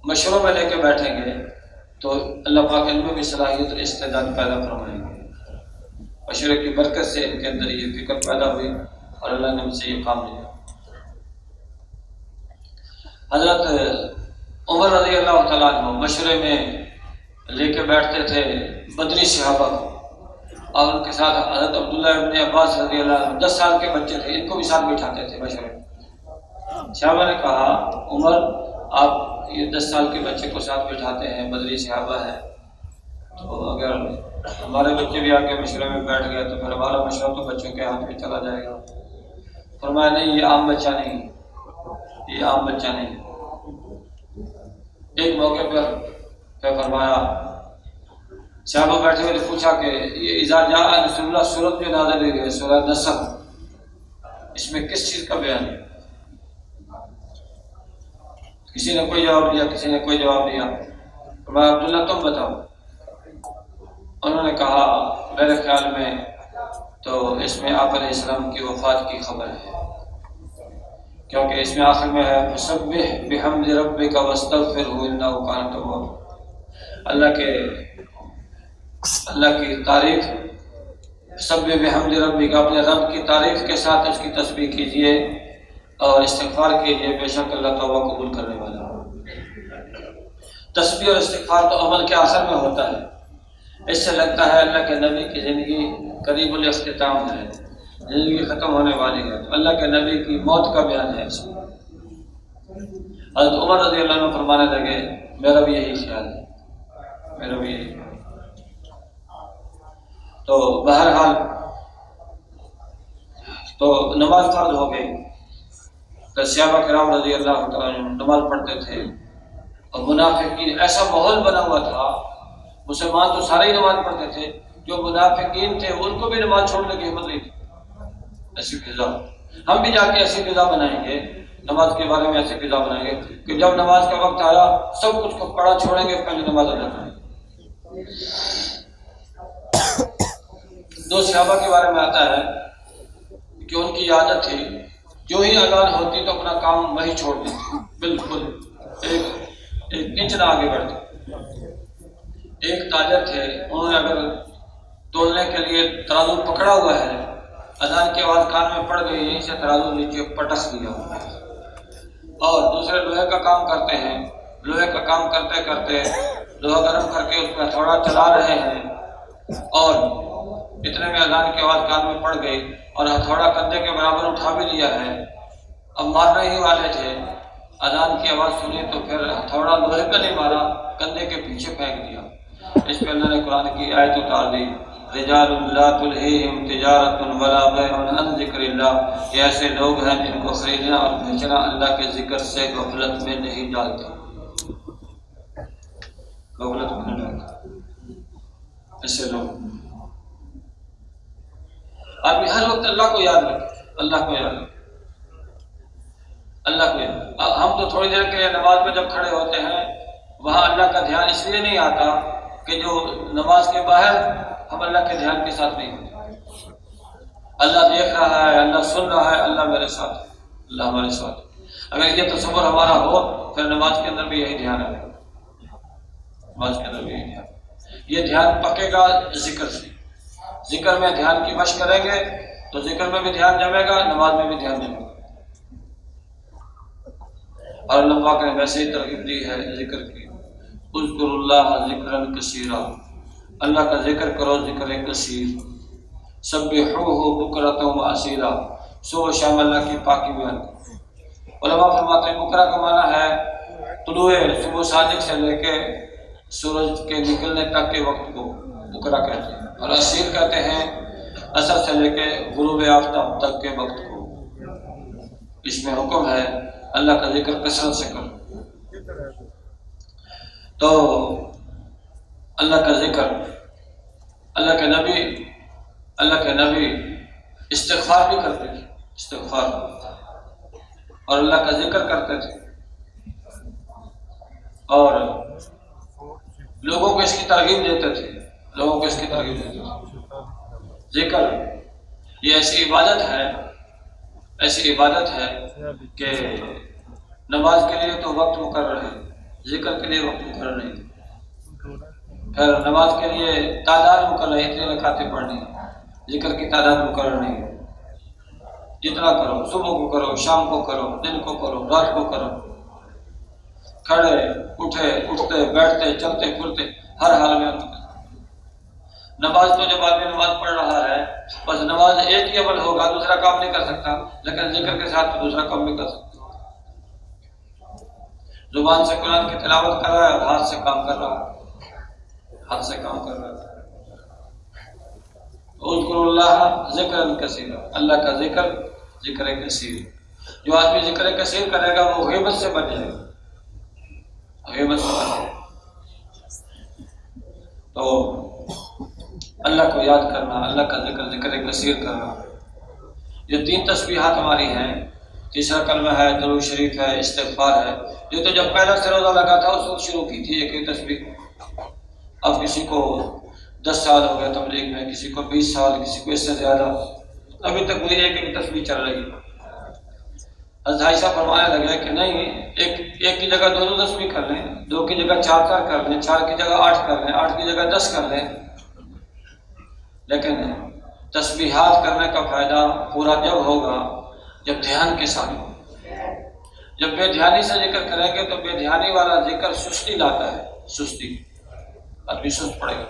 مشوروں میں لے کے بیٹھیں گے تو اللہ پاک ان میں بھی صلاحیت اور استعداد پیدا فرمائیں گے۔ مشورے کی برکت سے ان کے اندر یہ فکر پیدا ہوئی اور اللہ نے ان سے یہ کام لیا۔ حضرت عمر رضی اللہ تعالیٰ عنہ مشورے میں لے کے بیٹھتے تھے بدری صحابہ کو، اور ان کے ساتھ حضرت عبداللہ ابن عباس رضی اللہ عنہ 10 سال کے بچے تھے، ان کو بھی ساتھ بٹھاتے تھے مشورے میں۔ صحابہ نے کہا عمر آپ یہ 10 سال کے بچے کو ساتھ بٹھاتے ہیں، بدری صحابہ ہے، تو اگر ہمارے بچے بھی آ کے مشورے میں بیٹھ گئے تو پھر ہمارا مشورہ تو بچوں کے ہاتھ میں چلا جائے گا۔ فرمایا نہیں، یہ عام بچہ نہیں، یہ عام بچہ نہیں۔ ایک موقع پر فرمایا صحابہ بیٹھے ہوئے نے پوچھا کہ یہ اذا جاء رسول اللہ سورت جو نازل ہوئی ہے سورہ نصر، اس میں کس چیز کا بیان ہے؟ کسی نے کوئی جواب دیا، کسی نے کوئی جواب دیا۔ فرمایا عبداللہ تم بتاؤ۔ انہوں نے کہا میرے خیال میں تو اس میں آپ علیہ السلام کی وفات کی خبر ہے، کیونکہ اس میں آخر میں ہے فسبح بحمد ربک واستغفرہ انہ کان توابا۔ اللہ کی تعریف، سبح بحمد ربک، اپنے رب کی تعریف کے ساتھ اس کی تسبیح کیجئے اور استغفار کیجئے، بے شک اللہ توبہ قبول کرنے والا ہے۔ تسبیح اور استغفار تو عمل کے آخر میں ہوتا ہے، اس سے لگتا ہے اللہ کے نبی کی زندگی قریب الاختتام ہے، زندگی ختم ہونے والی ہے، تو اللہ کے نبی کی موت کا بیان ہے اس میں۔ حضرت عمر رضی اللہ عنہ فرمانے لگے میرا بھی یہی خیال ہے، میرا بھی یہی خیال ہے۔ تو بہرحال تو نماز فرض ہو گئی، تو صحابہ کرام رضی اللہ تعالیٰ عنہ نماز پڑھتے تھے، اور منافقین ایسا ماحول بنا ہوا تھا، مسلمان تو سارے ہی نماز پڑھتے تھے، جو منافقین تھے ان کو بھی نماز چھوڑنے کی ہمت نہیں تھی۔ ایسی فضا، ہم بھی جا کے ایسی فضا بنائیں گے، نماز کے بارے میں ایسی فضا بنائیں گے کہ جب نماز کا وقت آیا سب کچھ کو پڑھا چھوڑیں گے، پہلے نماز ادا کریں گے۔ دو صحابہ کے بارے میں آتا ہے کہ ان کی عادت تھی جو ہی اذان ہوتی تو اپنا کام وہی چھوڑ دیتے، بالکل ایک انچ نہ آگے بڑھتے۔ ایک تاجر تھے، انہوں نے اگر تولنے کے لیے ترازو پکڑا ہوا ہے، اذان کی آواز کان میں پڑ گئی، یہیں سے ترازو نیچے پٹخ دیا، اور دوسرے لوہے کا کام کرتے ہیں، لوہے کا کام کرتے کرتے لوہا گرم کر کے اس میں ہتھوڑا چلا رہے ہیں، اور اتنے میں اذان کی آواز کان میں پڑ گئی اور ہتھوڑا کندھے کے برابر اٹھا بھی لیا ہے، اب مارنے ہی والے تھے، اذان کی آواز سنی تو پھر ہتھوڑا لوہے پہ نہیں مارا، کندھے کے پیچھے پھینک دیا۔ اس پہ اللہ نے قرآن کی آیت اتار دی، رجال لا تلہیہم تجارت ولا بیع عن ذکر اللہ، یہ ایسے لوگ ہیں جن کو خریدنا اور بیچنا اللہ کے ذکر سے غفلت میں نہیں ڈالتے، غفلت میں نہیں ڈالتے ایسے لوگ۔ آدمی ہر وقت اللہ کو یاد رکھے، اللہ کو یاد رکھے، اللہ کو یاد۔ ہم تو تھوڑی دیر کے لیے نماز میں جب کھڑے ہوتے ہیں وہاں اللہ کا دھیان اس لیے نہیں آتا کہ جو نماز کے باہر ہم اللہ کے دھیان کے ساتھ نہیں ہوتے۔ اللہ دیکھ رہا ہے، اللہ سن رہا ہے، اللہ میرے ساتھ ہے، اللہ ہمارے ساتھ ہے۔ اگر یہ تصور ہمارا ہو پھر نماز کے اندر بھی یہی دھیان ہے، نماز کے اندر بھی یہی دھیان۔ یہ دھیان پکے گا ذکر سے، ذکر میں دھیان کی مشق کریں گے تو ذکر میں بھی دھیان جمے گا، نماز میں بھی دھیان جمے گا۔ اور اللہ پاک نے ویسے ہی ترغیب دی ہے ذکر کی، اذکروا اللہ ذکرا کثیرا، اللہ کا ذکر کرو ذکر کثیر، سبحوہ بکرۃ و اصیلا، صبح و شام اللہ کی پاکی بیان کرو۔ علماء فرماتے ہیں بکرہ کا معنی ہے طلوع صبح صادق سے لے کے سورج کے نکلنے تک کے وقت کو بکرہ کہتے ہیں، اور اصیل کہتے ہیں عصر سے لے کے غروب آفتاب تک کے وقت کو۔ اس میں حکم ہے اللہ کا ذکر کثرت سے کرو۔ تو اللہ کا ذکر، اللہ کے نبی استغفار بھی کرتے تھے، استغفار، اور اللہ کا ذکر کرتے تھے، اور لوگوں کو اس کی ترغیب دیتے تھے، لوگوں کو اس کی ترغیب دیتے تھے۔ ذکر یہ ایسی عبادت ہے کہ نماز کے لیے تو وقت مقرر ہے، ذکر کے لیے وقت مقرر نہیں، پھر نماز کے لیے تعداد مقرر ہے، اتنے رکعتیں پڑھنی، ذکر کی تعداد مقرر نہیں، جتنا کرو، صبح کو کرو، شام کو کرو، دن کو کرو، رات کو کرو، کھڑے اٹھتے بیٹھتے چلتے پھرتے ہر حال میں۔ نماز تو جب آدمی نماز پڑھ رہا ہے بس نماز ایک ہی عمل ہوگا، دوسرا کام نہیں کر سکتا، لیکن ذکر کے ساتھ دوسرا کام بھی کر سکتا۔ زبان سے قرآن کی تلاوت کر رہا ہے اور ہاتھ سے کام کر رہا ہے، ہاتھ سے کام کر رہا ہے۔ اذکروا اللہ ذکرا کثیرا، اللہ کا ذکر کثیر۔ جو آدمی ذکر کثیر کرے گا وہ غیبت سے بچ جائے گا، غیبت سے بچ جائے گا۔ تو اللہ کو یاد کرنا، اللہ کا ذکر کثیر کرنا، یہ 3 تسبیحات ہماری ہیں۔ تیسرا کلمہ ہے، درود شریف ہے، استغفار ہے۔ یہ تو جب پہلا سے روزہ لگا تھا اس وقت شروع کی تھی ایک تسبیح، اب کسی کو 10 سال ہو گئے تبلیغ میں، کسی کو 20 سال، کسی کو اس سے زیادہ، ابھی تک وہی ایک تسبیح چل رہی ہے۔ حضرت عائشہ فرمانے لگے کہ نہیں، ایک کی جگہ 2 تسبیح کر لیں، 2 کی جگہ 4 کر لیں، 4 کی جگہ 8 کر لیں، 8 کی جگہ 10 کر لیں، لیکن تسبیحات کرنے کا فائدہ پورا جب ہوگا جب دھیان کے ساتھ ہو۔ جب بے دھیانی سے ذکر کریں گے تو بے دھیانی والا ذکر سستی لاتا ہے، سستی، آدمی سست پڑے گا۔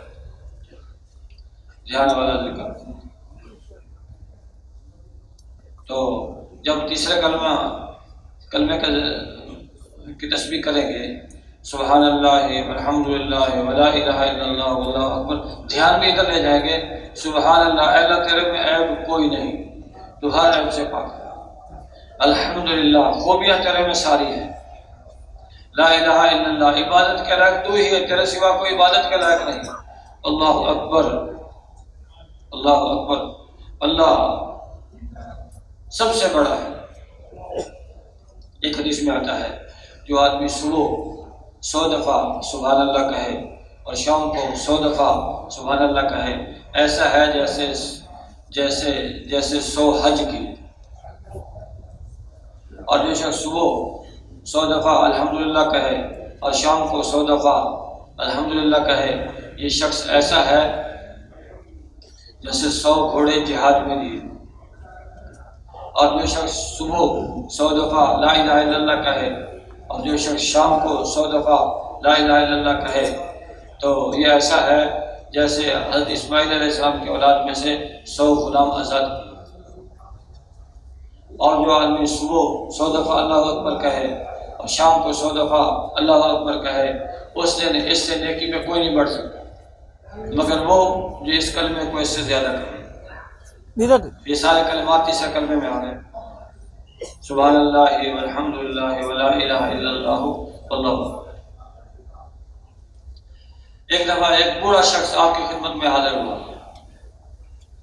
دھیان والا ذکر تو جب تیسرے کلمے کی تسبیح کریں گے سبحان اللہ والحمدللہ ولا الہ الا اللہ واللہ اکبر، دھیان بھی ادھر لے جائیں گے سبحان اللہ، اے اللہ تیرے میں عیب کوئی نہیں، تو ہر عیب سے پاک ہے، الحمدللہ خوبیاں تیرے میں ساری ہیں، لا الہ الا اللہ عبادت کے لائق تو ہی ہے، تیرے سوا کوئی عبادت کے لائق نہیں، اللہ اکبر اللہ اکبر، اللہ سب سے بڑا ہے۔ ایک حدیث میں آتا ہے جو آدمی صبح 100 دفعہ سبحان اللہ کہے اور شام کو 100 دفعہ سبحان اللہ کہے، ایسا ہے جیسے 100 حج کی، اور جو شخص صبح 100 دفعہ الحمدللہ کہے اور شام کو 100 دفعہ الحمدللہ کہے، یہ شخص ایسا ہے جیسے 100 گھوڑے جہاد میں دیے، اور جو شخص صبح 100 دفعہ لا الہ الا اللہ کہے اور جو شخص شام کو 100 دفعہ لا الہ الا اللہ کہے، تو یہ ایسا ہے جیسے حضرت اسماعیل علیہ السلام کی اولاد میں سے 100 غلام آزاد کیے، اور جو آدمی صبح 100 دفعہ اللہ اکبر کہے اور شام کو 100 دفعہ اللہ اکبر کہے، اس سے نیکی میں کوئی نہیں بڑھ سکتا مگر وہ جو اس کلمے کو اس سے زیادہ کرے۔ یہ سارے کلمات تیسرے کلمے میں آ گئے، سبحان اللہ والحمدللہ ولا الہ الا اللہ واللہ اکبر۔ ایک دفعہ ایک بوڑھا شخص آپ کی خدمت میں حاضر ہوا،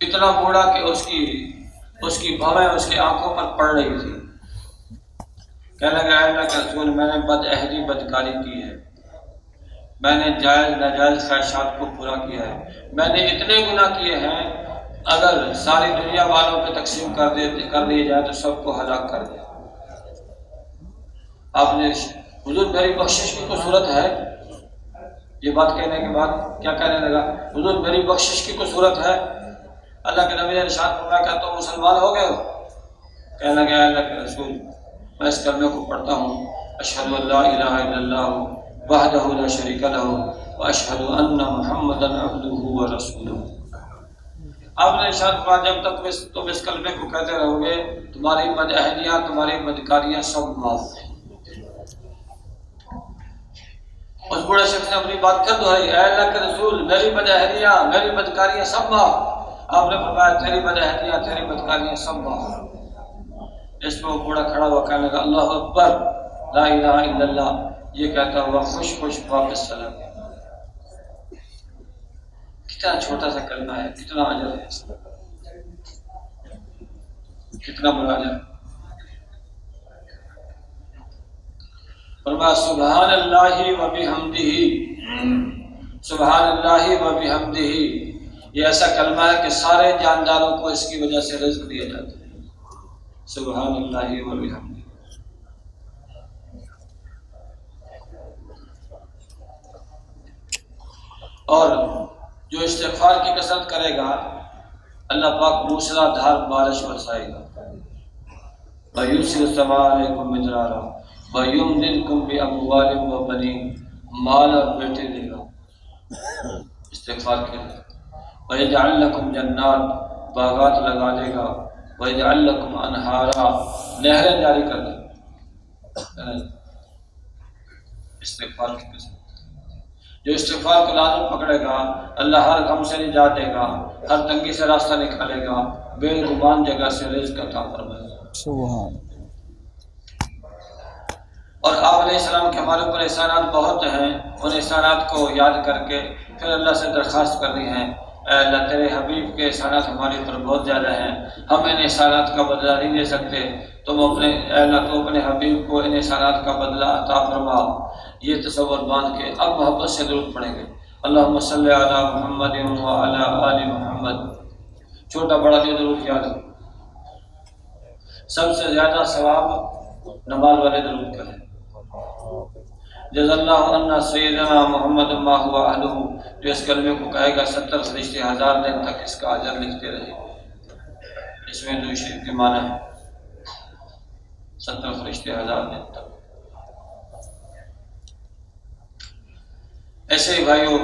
اتنا بوڑھا کہ اس کی بھویں اس کی آنکھوں پر پڑ رہی تھی، کہنے لگا اے اللہ کے رسول، میں نے بد عہدی بدکاری کی ہے، میں نے جائز ناجائز خواہشات کو پورا کیا ہے، میں نے اتنے گناہ کیے ہیں اگر ساری دنیا والوں پہ تقسیم کر دیے جائے تو سب کو ہلاک کر دے۔ آپ نے حضور میری بخشش کی کوئی صورت ہے؟ یہ بات کہنے کے بعد کیا کہنے لگا؟ حضور میری بخشش کی کوئی صورت ہے؟ اللہ کے نبی نے ارشاد فرمایا کیا تم مسلمان ہو گئے ہو؟ کہنے لگا اللہ کے رسول میں اس کلمے کو پڑھتا ہوں، اشہد ان لا الہ الا اللہ وحدہ لا شریک لہ واشہد ان محمدا عبدہ ورسولہ۔ آپ نے ارشاد فرمایا جب تک تم اس کلمے کو کہتے رہو گے تمہاری بدعہدیاں تمہاری بدکاریاں سب معاف ہیں۔ اس بڑے شخص نے اپنی بات کر دہرائی، اے اللہ کے رسول میری بدعہدیاں میری بدکاریاں سب معاف۔ آپ نے فرمایا تیری بدعہدیاں تیری بدکاریاں سب معاف۔ اس میں وہ بوڑھا کھڑا ہوا کہنے لگا اللہ اکبر لا الہ الا اللہ، یہ کہتا ہوا خوش خوش واپس چلا گیا۔ کتنا چھوٹا سا کلمہ ہے، کتنا اجر ہے اس میں، کتنا بڑا اجر ہے۔ فرمایا سبحان اللہ و بحمدہ، سبحان اللہ و بحمدہ، یہ ایسا کلمہ ہے کہ سارے جانداروں کو اس کی وجہ سے رزق دیا جاتا ہے، سبحان اللہ و بحمدہ۔ اور جو استغفار کی کثرت کرے گا اللہ پاک موسلا دھار بارش برسائے گا، وَيُرْسِلُ السَّمَاءَ عَلَيْكُمْ مِدْرَارًا وَيُمْدِدْكُمْ بِأَمْوَالٍ وَبَنِينَ، مال اور بیٹے دے گا استغفار کے لیے، وَيَجْعَلْ لَكُمْ جَنَّاتٍ، باغات لگا دے گا، وَيَجْعَلْ لَكُمْ أَنْهَارًا، نہریں جاری کر دے گا۔ استغفار کی قسم، جو استغفار کو لازم پکڑے گا اللہ ہر غم سے نجات دے گا، ہر تنگی سے راستہ نکالے گا، بے گمان جگہ سے رزق عطا فرمائے گا۔ سبحان۔ اور آپ علیہ السلام کے ہمارے اوپر احسانات بہت ہیں، ان احسانات کو یاد کر کے پھر اللہ سے درخواست کرنی ہے، اے اللہ تیرے حبیب کے احسانات ہمارے اوپر بہت زیادہ ہیں، ہم ان احسانات کا بدلہ نہیں دے سکتے، تم اپنے اے اللہ تو اپنے حبیب کو ان احسانات کا بدلہ عطا فرما۔ یہ تصور باندھ کے اب محبت سے درود پڑھیں گے، اللہم صلی علی محمد وعلی آل محمد۔ چھوٹا بڑا جو درود یاد ہو، سب سے زیادہ ثواب نماز والے درود کا ہے۔ جزا اللہ عنا سیدنا محمد ما هو اہلہ، جو اس کلمے کو کہے گا 70 فرشتے 1000 دن تک اس کا اجر لکھتے رہے گا۔ اس میں دو شریف کے معنی ہے، 70 فرشتے 1000 دن تک۔ ایسے ہی بھائیوں،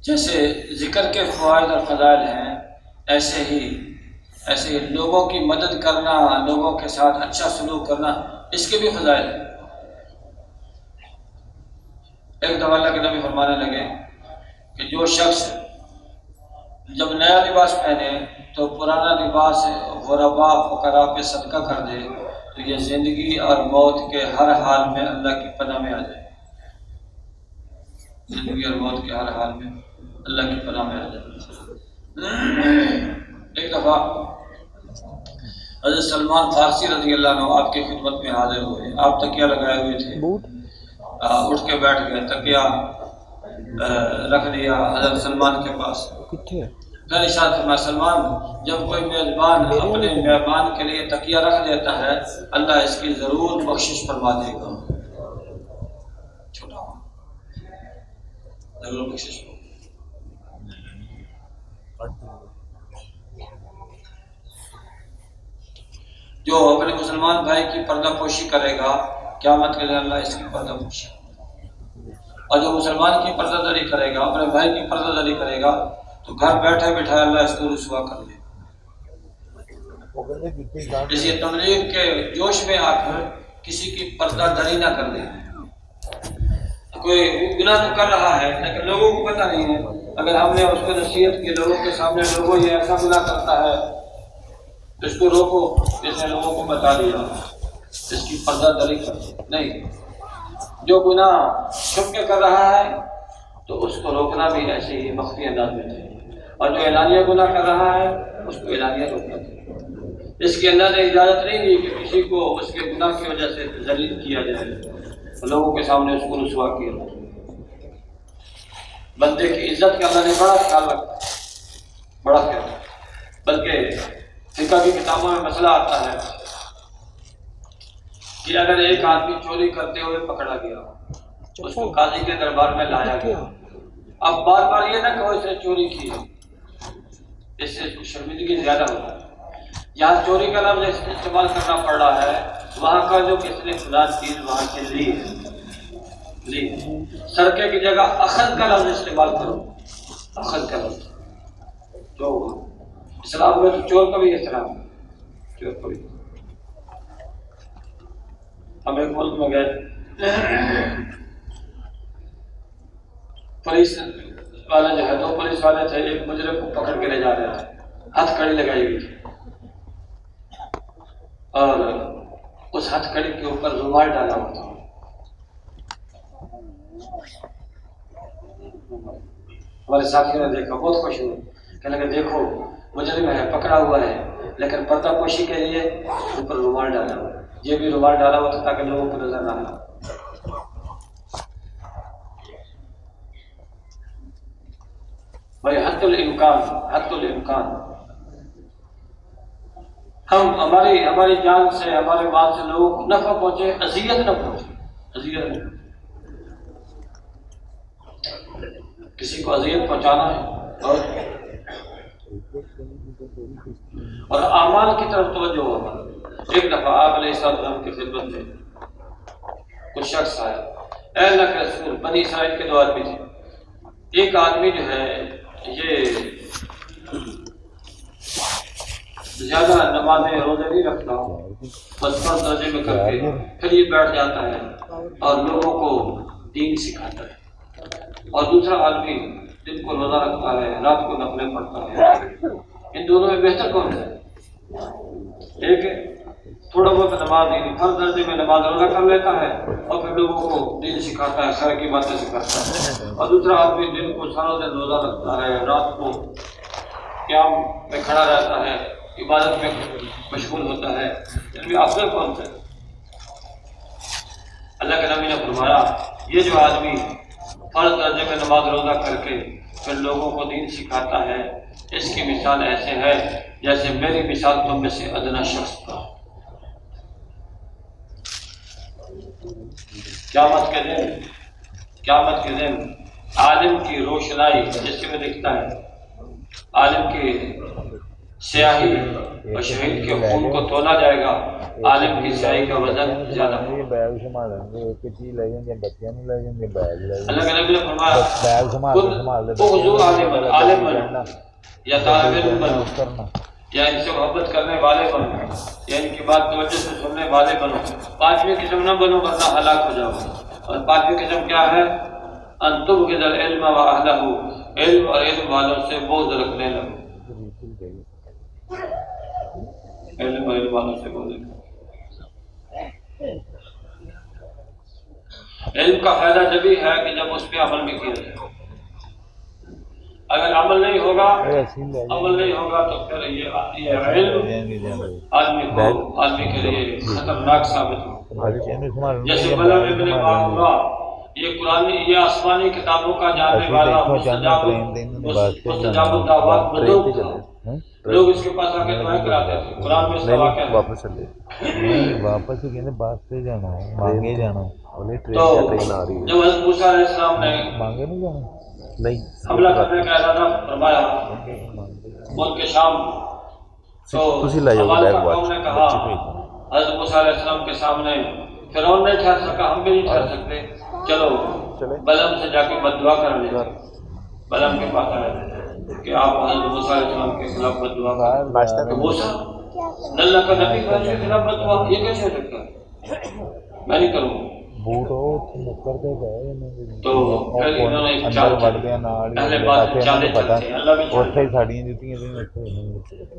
جیسے ذکر کے فوائد اور فضائل ہیں، ایسے ہی ایسے لوگوں کی مدد کرنا، لوگوں کے ساتھ اچھا سلوک کرنا، اس کے بھی فضائل ہیں۔ ایک دفعہ اللہ کے نبی فرمانے لگے کہ جو شخص جب نیا لباس پہنے تو پرانا لباس غربا فقراء پہ صدقہ کر دے تو یہ زندگی اور موت کے ہر حال میں اللہ کی پناہ میں آ جائے، زندگی اور موت کے ہر حال میں اللہ کی پناہ میں آ جائے۔ ایک دفعہ حضرت سلمان فارسی رضی اللہ عنہ آپ کی خدمت میں حاضر ہوئے، آپ تکیہ لگائے ہوئے تھے، اٹھ کے بیٹھ گئے، تکیہ رکھ دیا حضرت سلمان کے پاس۔ پھر ارشاد فرمایا سلمان جب کوئی میزبان اپنے مہمان کے لیے تکیہ رکھ دیتا ہے اللہ اس کی ضرور بخشش فرما دے گا، چھوٹا ضرور بخشش۔ جو اپنے مسلمان بھائی کی پردہ پوشی کرے گا قیامت کے دن اللہ اس کی پردہ پوشی، اور جو مسلمان کی پردہ داری کرے گا، اپنے بھائی کی پردہ داری کرے گا تو گھر بیٹھے بیٹھے اللہ اس کو رسوا کر دے۔ اسی تبلیغ کے جوش میں آ کر کسی کی پردہ داری نہ کر دے۔ کوئی گناہ تو کر رہا ہے لیکن لوگوں کو پتہ نہیں ہے، اگر ہم نے اس کو نصیحت کی لوگوں کے سامنے لوگوں یہ ایسا گناہ کرتا ہے تو اس کو روکو، اس نے لوگوں کو بتا دیا، اس کی پردہ داری کر نہیں۔ جو گناہ چھپ کے کر رہا ہے تو اس کو روکنا بھی ایسے ہی مخفی انداز میں چاہیے، اور جو اعلانیہ گناہ کر رہا ہے اس کو اعلانیہ روکنا چاہیے۔ اس کے اللہ نے اجازت نہیں دی کہ کسی کو اس کے گناہ کی وجہ سے ذلیل کیا جائے، لوگوں کے سامنے اس کو رسوا کیا۔ بندے کی عزت کا اللہ نے بڑا خیال رکھا، بڑا خیال، بلکہ فقہ کی کتابوں میں مسئلہ آتا ہے کہ اگر ایک آدمی چوری کرتے ہوئے پکڑا گیا، اس کو قاضی کے دربار میں لایا گیا، اب بار بار یہ نہ کہو اس نے چوری کی ہے، اس سے شرمندگی زیادہ ہوتا ہے۔ یہاں چوری کا لفظ استعمال کرنا پڑ رہا ہے، وہاں کا جو کس نے خدا چیز وہاں کے لی سرکے کی جگہ اخذ کا لفظ استعمال کرو، اخذ کا لفظ جو اسلام میں تو چور کا بھی احترام ہے، چور کا بھی۔ ہم ایک ملک میں گئے، پولیس والے جو ہے، دو پولیس والے تھے، ایک مجرم کو پکڑ کے لے جا رہے تھے، ہتھ کڑی لگائی ہوئی تھی اور اس ہتھ کڑی کے اوپر رومال ڈالا ہوا تھا۔ ہمارے ساتھی نے دیکھا، بہت خوش ہوئے، کہنے لگے دیکھو مجرم ہے، پکڑا ہوا ہے، لیکن پردہ پوشی کے لیے اوپر رومال ڈالا ہوا، یہ بھی رومال ڈالا ہوا تھا تاکہ لوگوں کو نظر نہ آئے۔ بھائی حد الامکان، حد الامکان ہم ہماری جان سے، ہمارے مال سے لوگوں کو نفع پہنچے، اذیت نہ پہنچے، اذیت نہ پہنچے۔ کسی کو اذیت پہنچانا ہے اور اعمال کی طرف توجہ ہوگا۔ ایک دفعہ آپ علیہ السلام کی خدمت میں کچھ شخص آئے، اے اللہ کے رسول، بنی اسرائیل کے دو آدمی تھے، ایک آدمی جو ہے یہ زیادہ نمازیں روزے نہیں رکھتا، بس فرض درجے میں کر کے پھر یہ بیٹھ جاتا ہے اور لوگوں کو دین سکھاتا ہے، اور دوسرا آدمی دن کو روزہ رکھتا ہے، رات کو نفلیں پڑھتا ہے۔ ان دونوں میں بہتر کون ہے؟ ایک تھوڑا بہت نماز فرض درجے میں نماز روزہ کر لیتا ہے اور پھر لوگوں کو دین سکھاتا ہے، خیر کی باتیں سکھاتا ہے، اور دوسرا آدمی دن کو سارا دن روزہ رکھتا ہے، رات کو قیام میں کھڑا رہتا ہے، عبادت میں مشغول ہوتا ہے۔ ان میں افضل کون سے؟ اللہ کے نبی نے فرمایا یہ جو آدمی فرض درجے میں نماز روزہ کر کے پھر لوگوں کو دین سکھاتا ہے، اس کی مثال ایسے ہے جیسے میری مثال تم میں سے ادنا شخص کا۔ قیامت کے دن عالم کی روشنائی جس میں دکھتا ہے، عالم کی سیاہی اور شہید کے خون کو تولا جائے گا، عالم کی سیاہی کا وزن زیادہ ہوگا۔ اللہ کے نبی نے فرمایا خود اغزو عالما یا طالب علم بنو یا ان سے محبت کرنے والے بنو یا ان کی بات توجہ سے سننے والے بنو. پانچویں قسم نہ بنو ورنہ ہلاک ہو جاؤ. اور پانچویں قسم کیا ہے؟ ان تبغض العلم واہلہ، علم اور علم والوں سے بغض رکھنے لگو. علم اور علم والوں سے بغض رکھنے. علم کا فائدہ جبھی ہے کہ جب اس پہ عمل بھی کیا جائے. اگر عمل نہیں ہوگا تو پھر یہ علم آدمی کے لیے خطرناک ثابت ہو. جیسے بلغ ابن معمورہ، یہ قرآن یہ آسمانی کتابوں کا جاننے والا مستجاب الدعوات بزرگ تھا. لوگ اس کے پاس آ کے دعائیں کراتے تھے. قرآن میں اس کا واقعہ ہے. واپس ہی کہتے باس سے جانا ہے، مانگے جانا. تو جب حضرت موسیٰ علیہ السلام نے مانگے نہیں جانا نہیں حملہ کرنے کا ارادہ فرمایا ملک شام، تو ہمارے قوم نے کہا حضرت موسیٰ علیہ السلام کے سامنے فرعون نہیں ٹھہر سکا، ہم بھی نہیں ٹھہر سکتے، چلو بلعم سے جا کے بد دعا کر لیں. بلعم کے پاس آئے کہ آپ حضرت موسیٰ علیہ السلام کے خلاف بد دعا کریں. تو موسیٰ اللہ کا نبی کے خلاف بد دعا یہ کیسے ہو سکتا ہے؟ میں نہیں کروں. تو پھر انہوں نے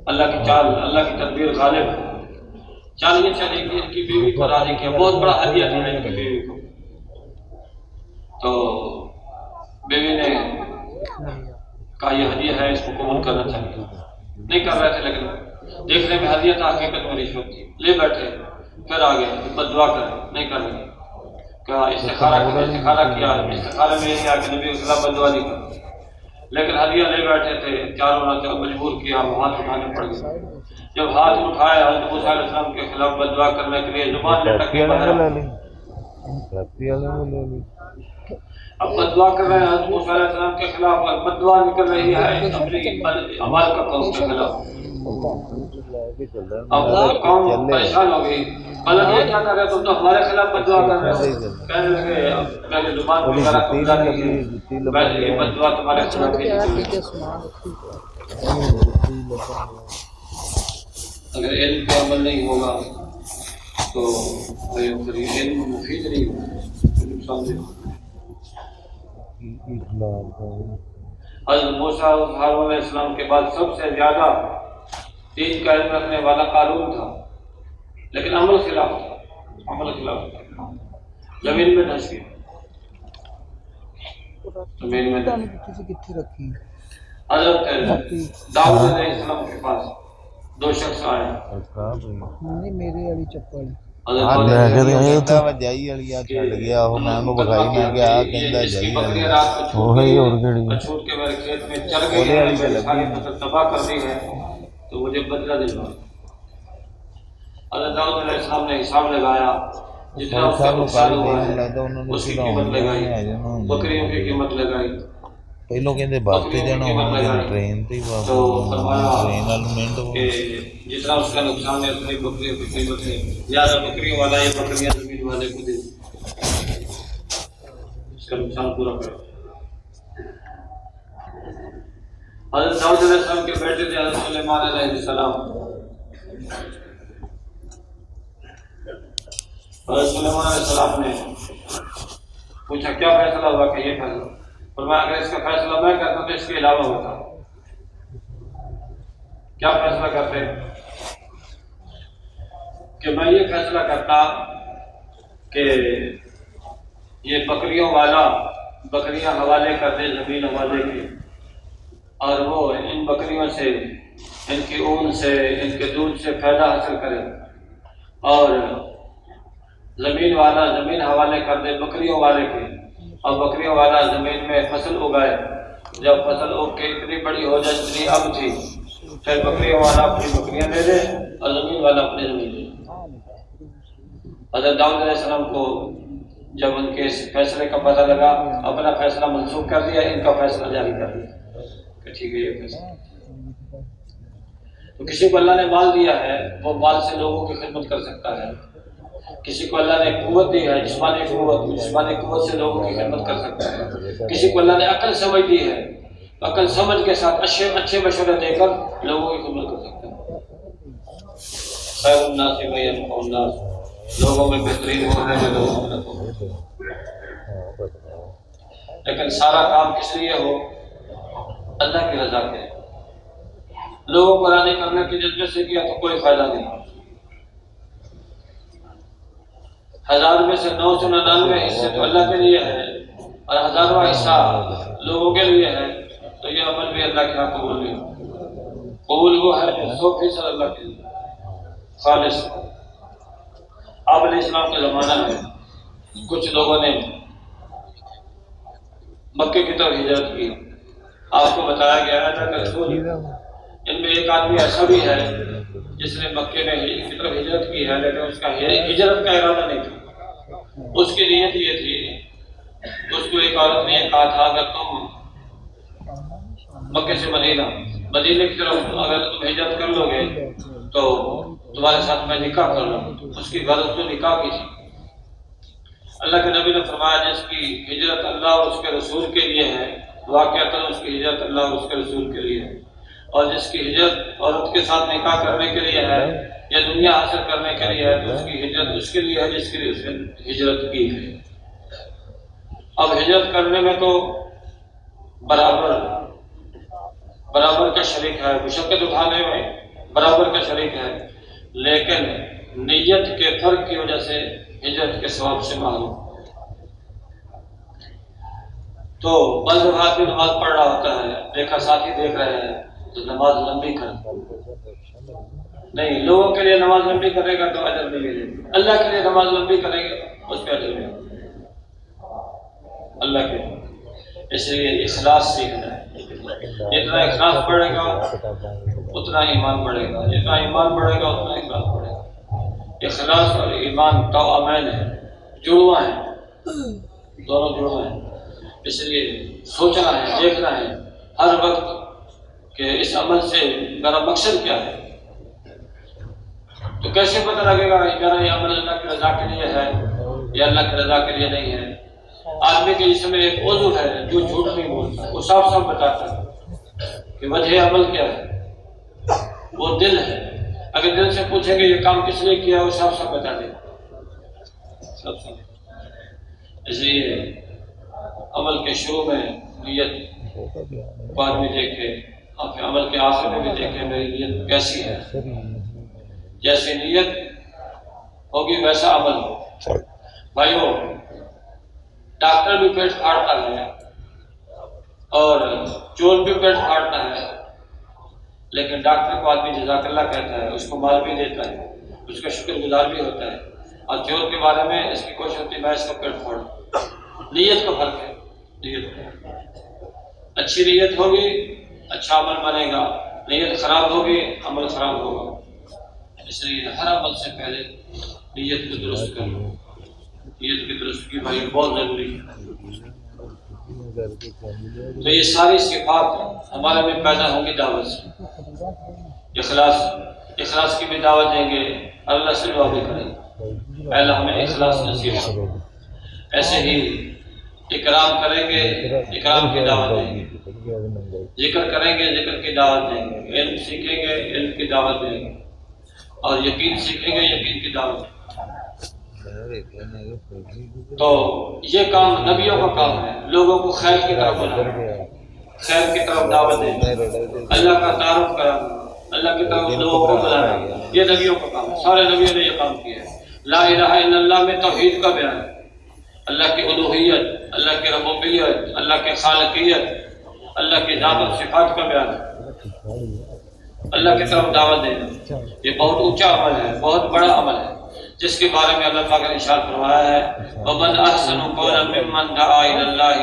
اللہ کی چال، اللہ کی تدبیر غالب. چال یہ چلے گی ان کی بیوی کو راضی کیا، بہت بڑا ہدیہ دیا ان کی بیوی کو. تو بیوی نے کہا یہ ہدیہ ہے، اس کو قبول کرنا چاہیے. نہیں کر رہے تھے لیکن دیکھنے میں ہدیہ تھا، حقیقت میں رشوت تھی. لے بیٹھے، پھر آگے بد دعا کریں، نہیں کر رہے. کہا استخارہ کیا، استخارہ میں یہ کہ نبی کے خلاف بد دعا نہیں کرنا. لیکن ہدیہ لے بیٹھے تھے، چاروں نے مجبور کیا، ہاتھ اٹھانے پڑ گئے. جب ہاتھ اٹھائے حضرت موسیٰ علیہ السلام کے خلاف بد دعا کرنے کے لیے زبان لٹک کے باہر اب بد دعا کر رہے ہیں حضرت موسیٰ علیہ السلام کے خلاف، اور بد دعا نکل رہی ہے اپنی عمال کا قوم کے خلاف. اب قوم پریشان ہو گئی. بلد یہ کیا کر رہے تم تو ہمارے خلاف بد دعا کر رہے ہو. کہنے لگے پہلے زبان کو ذرا قبضہ کیجیے، پہلے یہ بد دعا تمہارے خلاف کیجیے. اگر علم پہ عمل نہیں ہوگا تو پھر علم مفید نہیں ہوگا، نقصان دہ ہوگا. حضرت موسیٰ ہارون علیہ السلام کے بعد سب سے زیادہ دین کا علم رکھنے والا قارون تھا، لیکن عمل خلاف تھا. زمین میں دھنس گیا. حضرت داؤد علیہ السلام کے پاس دو شخص آئے. میرے والی چپل تباہ کر دی ہے تو مجھے بدلہ دلوا. حضرت داؤد علیہ السلام نے حساب لگایا، جتنا اس کا نقصان ہوا ہے اس کی قیمت لگائی، بکریوں کی قیمت لگائی. پہلو کہندے بس تے جانا ہوں ٹرین تے ٹرین المنٹ جتنا اس کا نقصان ہے اتنی بکریوں کی قیمت ہے. زیادہ بکریوں والا یہ بکریاں زمین والے کو دے، اس کا نقصان پورا کرو. حضرت داؤد علیہ السلام کے بیٹے تھے حضرت سلیمان علیہ السلام. حضرت سلیمان علیہ السلام نے پوچھا کیا فیصلہ ہوا کہ یہ فیصلہ، فرمایا اگر اس کا فیصلہ میں کرتا تو اس کے علاوہ ہوتا. کیا فیصلہ کرتے کہ میں یہ فیصلہ کرتا کہ یہ بکریوں والا بکریاں حوالے کر دے زمین حوالے کی، اور وہ ان بکریوں سے، ان کی اون سے، ان کے دودھ سے فائدہ حاصل کرے، اور زمین والا زمین حوالے کر دے بکریوں والے کی، اور بکریوں والا زمین میں فصل اگائے. جب فصل اگ کے اتنی بڑی ہو جائے جتنی اب تھی، پھر بکریوں والا اپنی بکریاں دے دے اور زمین والا اپنی زمین دے. حضرت داؤد علیہ السلام کو جب ان کے اس فیصلے کا پتہ لگا، اپنا فیصلہ منسوخ کر دیا، ان کا فیصلہ جاری کر دیا کہ ٹھیک ہے یہ فیصلہ. تو کسی کو اللہ نے مال دیا ہے، وہ مال سے لوگوں کی خدمت کر سکتا ہے. کسی کو اللہ نے قوت دی ہے، جسمانی قوت سے لوگوں کی خدمت کر سکتا ہے. کسی کو اللہ نے عقل سمجھ دی ہے، عقل سمجھ کے ساتھ اچھے مشورے دے کر لوگوں کی خدمت کر سکتا ہے. خیر الناس من ينفع الناس، لوگوں میں بہترین وہ ہے جو لوگوں میں نفع ہو، لیکن سارا کام کس لیے ہو؟ اللہ کی رضا کے، لوگوں کو راضی کرنے کی جذبے سے کیا تو کوئی فائدہ نہیں۔ 1000 میں سے 999 حصے تو اللہ کے لیے ہے اور 1000واں حصہ لوگوں کے لیے ہے، تو یہ عمل بھی اللہ کے ہاں قبول نہیں ہو۔ قبول وہ ہے جو 100% اللہ کے لیے خالص۔ آپ علیہ السلام کا زمانہ میں کچھ لوگوں نے مکے کی طرف ہجرت کی، آپ کو بتایا گیا ہے اللہ کا رسول ان میں ایک آدمی ایسا بھی ہے جس نے مکے میں کی طرف ہجرت کی ہے، لیکن اس کا ہجرت کا ارادہ نہیں تھا، اس کی نیت یہ تھی، اس کو ایک عورت نے یہ کہا تھا اگر تم مکے سے مدینے کی طرف اگر تم ہجرت کر لو گے تو تمہارے ساتھ میں نکاح کر لوں۔ اس کی غرض تو نکاح کی تھی۔ اللہ کے نبی نے فرمایا جس کی ہجرت اللہ اور اس کے رسول کے لیے ہے، واقعتاً اس کی ہجرت اللہ اور اس کے رسول کے لیے ہے، اور جس کی ہجرت عورت کے ساتھ نکاح کرنے کے لیے ہے یا دنیا حاصل کرنے کے لیے ہے تو اس کی ہجرت اس کے لیے ہے جس کے لیے اس نے ہجرت کی ہے۔ اب ہجرت کرنے میں تو برابر کا شریک ہے، مشقت اٹھانے میں برابر کا شریک ہے، لیکن نیت کے فرق کی وجہ سے ہجرت کے ثواب سے محروم۔ تو بعض اوقات نماز پڑھ رہا ہوتا ہے، دیکھا ساتھی دیکھ رہے ہیں تو نماز لمبی کر نہیں، لوگوں کے لیے نماز لمبی کرے گا تو اجر نہیں ملے گا، اللہ کے لیے نماز لمبی کرے گا اس پہ اجر ملے گا اللہ کے۔ اس لیے اخلاص سیکھنا ہے، جتنا اخلاص بڑھے گا اتنا ایمان بڑھے گا، جتنا ایمان بڑھے گا اتنا اخلاص بڑھے گا۔ اخلاص اور ایمان توأمین ہے، جڑواں ہیں، دونوں جڑواں ہیں۔ اس لیے سوچنا ہے، دیکھنا ہے ہر وقت کہ اس عمل سے میرا مقصد کیا ہے، تو کیسے پتہ لگے گا کہ میرا یہ عمل اللہ کی رضا کے لیے ہے یا اللہ کی رضا کے لیے نہیں ہے؟ آدمی کے جسم میں ایک عضو ہے جو جھوٹ نہیں بولتا، وہ صاف صاف بتاتا ہے کہ وجہ عمل کیا ہے، وہ دل ہے۔ اگر دل سے پوچھیں گے یہ کام کس لیے کیا، وہ صاف صاف بتا دے گا۔ اس لیے عمل کے شروع میں نیت کو آدمی دیکھے، اپنے عمل کے آخر میں بھی دیکھے میری نیت کیسی ہے، جیسی نیت ہوگی ویسا عمل ہو۔ بھائیو، ڈاکٹر بھی پیٹ پھاڑتا ہے اور چور بھی پیٹ پھاڑتا ہے، لیکن ڈاکٹر کو آدمی جزاک اللہ کہتا ہے، اس کو مال بھی دیتا ہے، اس کا شکر گزار بھی ہوتا ہے، اور چور کے بارے میں اس کی کوشش ہوتی ہے میں اس کا پیٹ پھاڑوں۔ نیت کا فرق ہے، نیت اچھی نیت ہوگی اچھا عمل بنے گا، نیت خراب ہوگی عمل خراب ہوگا۔ اس لیے ہر عمل سے پہلے نیت کو درست کرو، نیت کی درستگی بھائی بہت ضروری ہے۔ تو یہ ساری صفات ہمارے میں پیدا ہوں گی دعوت سے۔ اخلاص کی بھی دعوت دیں گے، اللہ سے دعا بھی کریں گے، اللہ ہمیں اخلاص نصیب کرے۔ ایسے ہی اکرام کریں گے، اکرام کی دعوت دیں گے، ذکر کریں گے، ذکر کی دعوت دیں گے، علم سیکھیں گے، علم کی دعوت دیں گے، اور یقین سیکھیں گے، یقین کی دعوت دیں گے۔ تو یہ کام نبیوں کا کام ہے، لوگوں کو خیر کی طرف بلانا، خیر کی طرف دعوت دینا، اللہ کا تعارف کرانا، اللہ کی طرف لوگوں کو بلانا، یہ نبیوں کا کام ہے۔ سارے نبیوں نے یہ کام کیا ہے۔ لا الہ الا اللہ میں توحید کا بیان ہے، اللہ کی الوہیت، اللہ کی ربوبیت، اللہ کی خالقیت، اللہ کی ذات و صفات کا بیان ہے، اللہ کی طرف دعوت دینا۔ یہ بہت اونچا عمل ہے، بہت بڑا عمل ہے، جس کے بارے میں اللہ پاک نے ارشاد فرمایا ہے وَمَنْ أَحْسَنُ قَوْلًا مِّمَّنْ دَعَا إِلَى اللَّهِ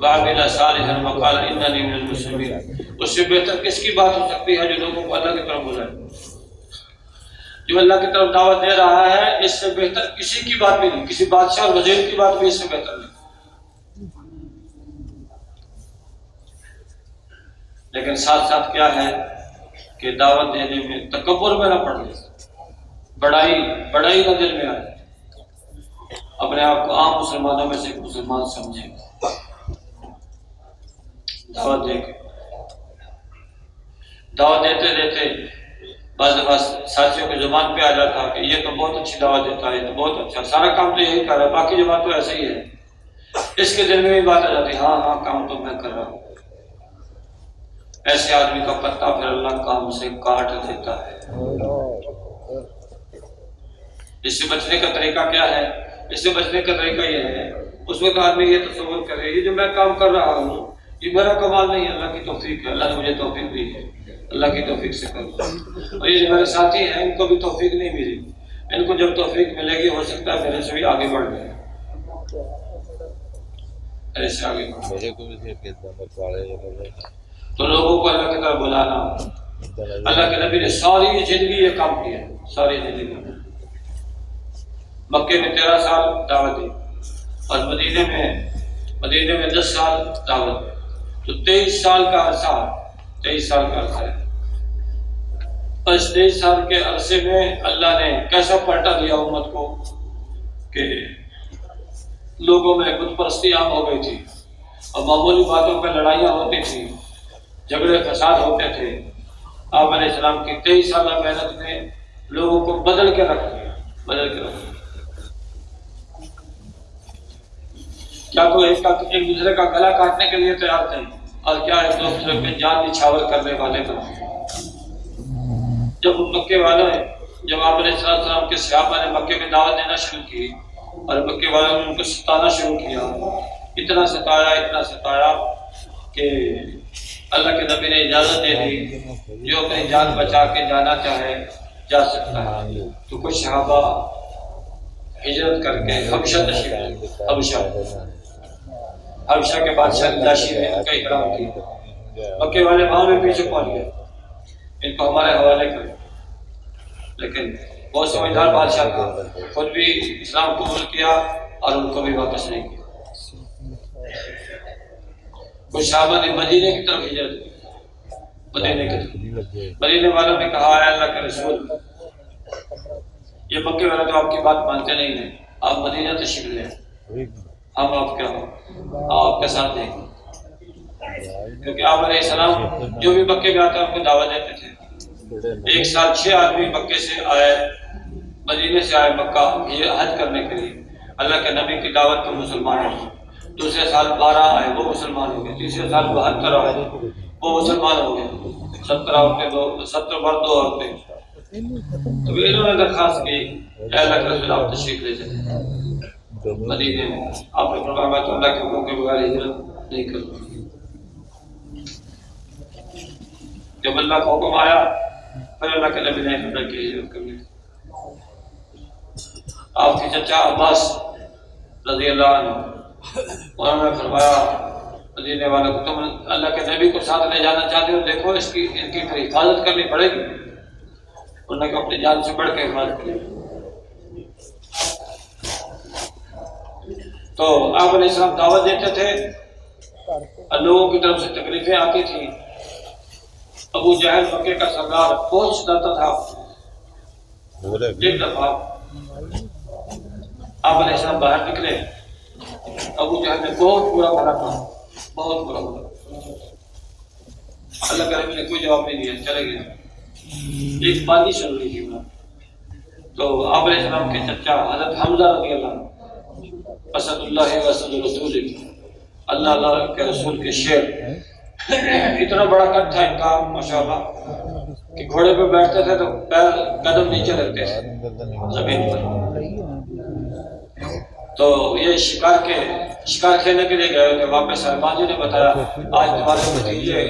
وَعَمِلَ صَالِحًا وَقَالَ إِنَّنِي مِنَ الْمُسْلِمِينَ۔ اس سے بہتر کس کی بات ہو سکتی ہے جو لوگوں کو اللہ کی طرف بلائے، جو اللہ کی طرف دعوت دے رہا ہے، اس سے بہتر کسی کی بات بھی نہیں، کسی بادشاہ اور وزیر کی بات بھی اس سے بہتر نہیں۔ لیکن ساتھ ساتھ کیا ہے کہ دعوت دینے میں تکبر میں نہ پڑ جائے، بڑائی نہ دل میں آئے، اپنے آپ کو عام مسلمانوں میں سے ایک مسلمان سمجھے، دعوت دے کے دعوت دیتے دیتے بعض دفعہ ساتھیوں کی زبان پہ آ جاتا کہ یہ تو بہت اچھی دعوت دیتا ہے، یہ تو بہت اچھا، سارا کام تو یہی کر رہا ہے، باقی جماعت تو ایسے ہی ہے۔ اس کے دل میں بھی بات آ جاتی ہے، ہاں کام تو میں کر رہا ہوں۔ ایسے آدمی کا پتا پھر اللہ کام سے کاٹ دیتا ہے۔ اس سے بچنے کا طریقہ کیا ہے؟ اس سے بچنے کا طریقہ یہ ہے، اس وقت آدمی یہ تصور کرے یہ جو میں کام کر رہا ہوں یہ میرا کمال نہیں ہے، اللہ کی توفیق ہے، اللہ نے مجھے توفیق دی ہے، اللہ کی توفیق سے کروں۔ اور یہ جو میرے ساتھی ہیں ان کو بھی توفیق نہیں ملی، ان کو جب توفیق ملے گی ہو سکتا ہے میرے سے بھی آگے بڑھ جائے، میرے سے آگے بڑھ جائے۔ تو لوگوں کو اللہ کی طرف بلانا، اللہ کے نبی نے ساری زندگی یہ کام کیا، ساری زندگی مکے میں 13 سال دعوت دی اور مدینے میں 10 سال دعوت دی، تو 23 سال کا عرصہ ہے۔ اور اس 23 سال کے عرصے میں اللہ نے کیسا پلٹا دیا امت کو کہ لوگوں میں بت پرستی عام ہو گئی تھی اور معمولی باتوں پہ لڑائیاں ہوتی تھیں، جھگڑے فساد ہوتے تھے۔ آپ علیہ السلام کی 23 سالہ محنت نے لوگوں کو بدل کے رکھ دیا۔ کیا تو ایک دوسرے کا گلا کاٹنے کے لیے تیار تھے، اور کیا ایک دوسرے پہ جان نچھاور کرنے والے تھے۔ جب مکے والوں نے، جب آپ علیہ السلام کے صحابہ نے مکے میں دعوت دینا شروع کی اور مکے والوں نے ان کو ستانا شروع کیا، اتنا ستایا کہ اللہ کے نبی نے اجازت دے دی جو اپنی جان بچا کے جانا چاہے جا سکتا ہے۔ تو کچھ صحابہ ہجرت کر کے حبشہ کے بادشاہ نجاشی نے ان کا اکرام کیا، مکے والے وہاں میں پیچھے پہنچ گئے، ان کو ہمارے حوالے کرے، لیکن بہت سمجھدار بادشاہ تھا، خود بھی اسلام قبول کیا اور ان کو بھی واپس نہیں کیا۔ کچھ صحابہ نے مدینے کی طرف ہجرت کی، مدینے والوں نے کہا اے اللہ کے رسول، یہ مکے والے تو آپ کی بات مانتے نہیں ہیں، آپ مدینہ تشریف لیں، ہم آپ کے ساتھ دیں گے۔ کیونکہ آپ علیہ السلام جو بھی مکے میں آتا ہے ان کو دعوت دیتے تھے۔ 1 سال 6 آدمی مکے سے آئے، مدینے سے آئے مکہ یہ حج کرنے کے لیے، اللہ کے نبی کی دعوت پر مسلمان ہوئے۔ دوسرے سال 12 آئے، وہ مسلمان ہو گئے۔ تیسرے سال 72 آئے، وہ مسلمان ہو گئے۔ 70 عورتیں، 70 مرد 2 عورتیں۔ تو انہوں نے درخواست کی اے اللہ کے رسول آپ تشریف لے جائیں مدینے میں، آپ نے فرمایا میں تو اللہ کے حکم کے بغیر ہجرت نہیں کروں۔ جب اللہ کا حکم آیا پھر اللہ کے نبی نے حکم کی ہجرت کرنی۔ آپ کے چچا عباس رضی اللہ عنہ انہوں نے فرمایا مدینے والوں کو تم اللہ کے نبی کو ساتھ لے جانا چاہتے ہو، دیکھو ان کی حفاظت کرنی پڑے گی۔ انہوں نے اپنی جان سے بڑھ کے حفاظت کی۔ تو آپ علیہ السلام دعوت دیتے تھے اور لوگوں کی طرف سے تکلیفیں آتی تھیں۔ ابو جہل مکے کا سردار بہت ستاتا تھا۔ ایک دفعہ آپ علیہ السلام باہر نکلے، ابو جہل نے بہت برا بھلا کہا، بہت برا بھلا۔ اللہ کے نبی نے کوئی جواب نہیں دیا، چلے گئے۔ ایک بات ہی سن لی تھی تو آپ علیہ السلام کے چچا حضرت حمزہ رضی اللہ عنہ، اسد اللہ و اسد رسول، اللہ کے رسول کے شیر، اتنا بڑا قد تھا ان کا ماشاءاللہ کہ گھوڑے پہ بیٹھتے تھے تو پیر قدم نیچے رکھتے تھے زمین پر۔ تو یہ شکار کھیلنے کے لیے گئے تھے واپس۔ سلمان جی نے بتایا آج تمہارے بھتیجے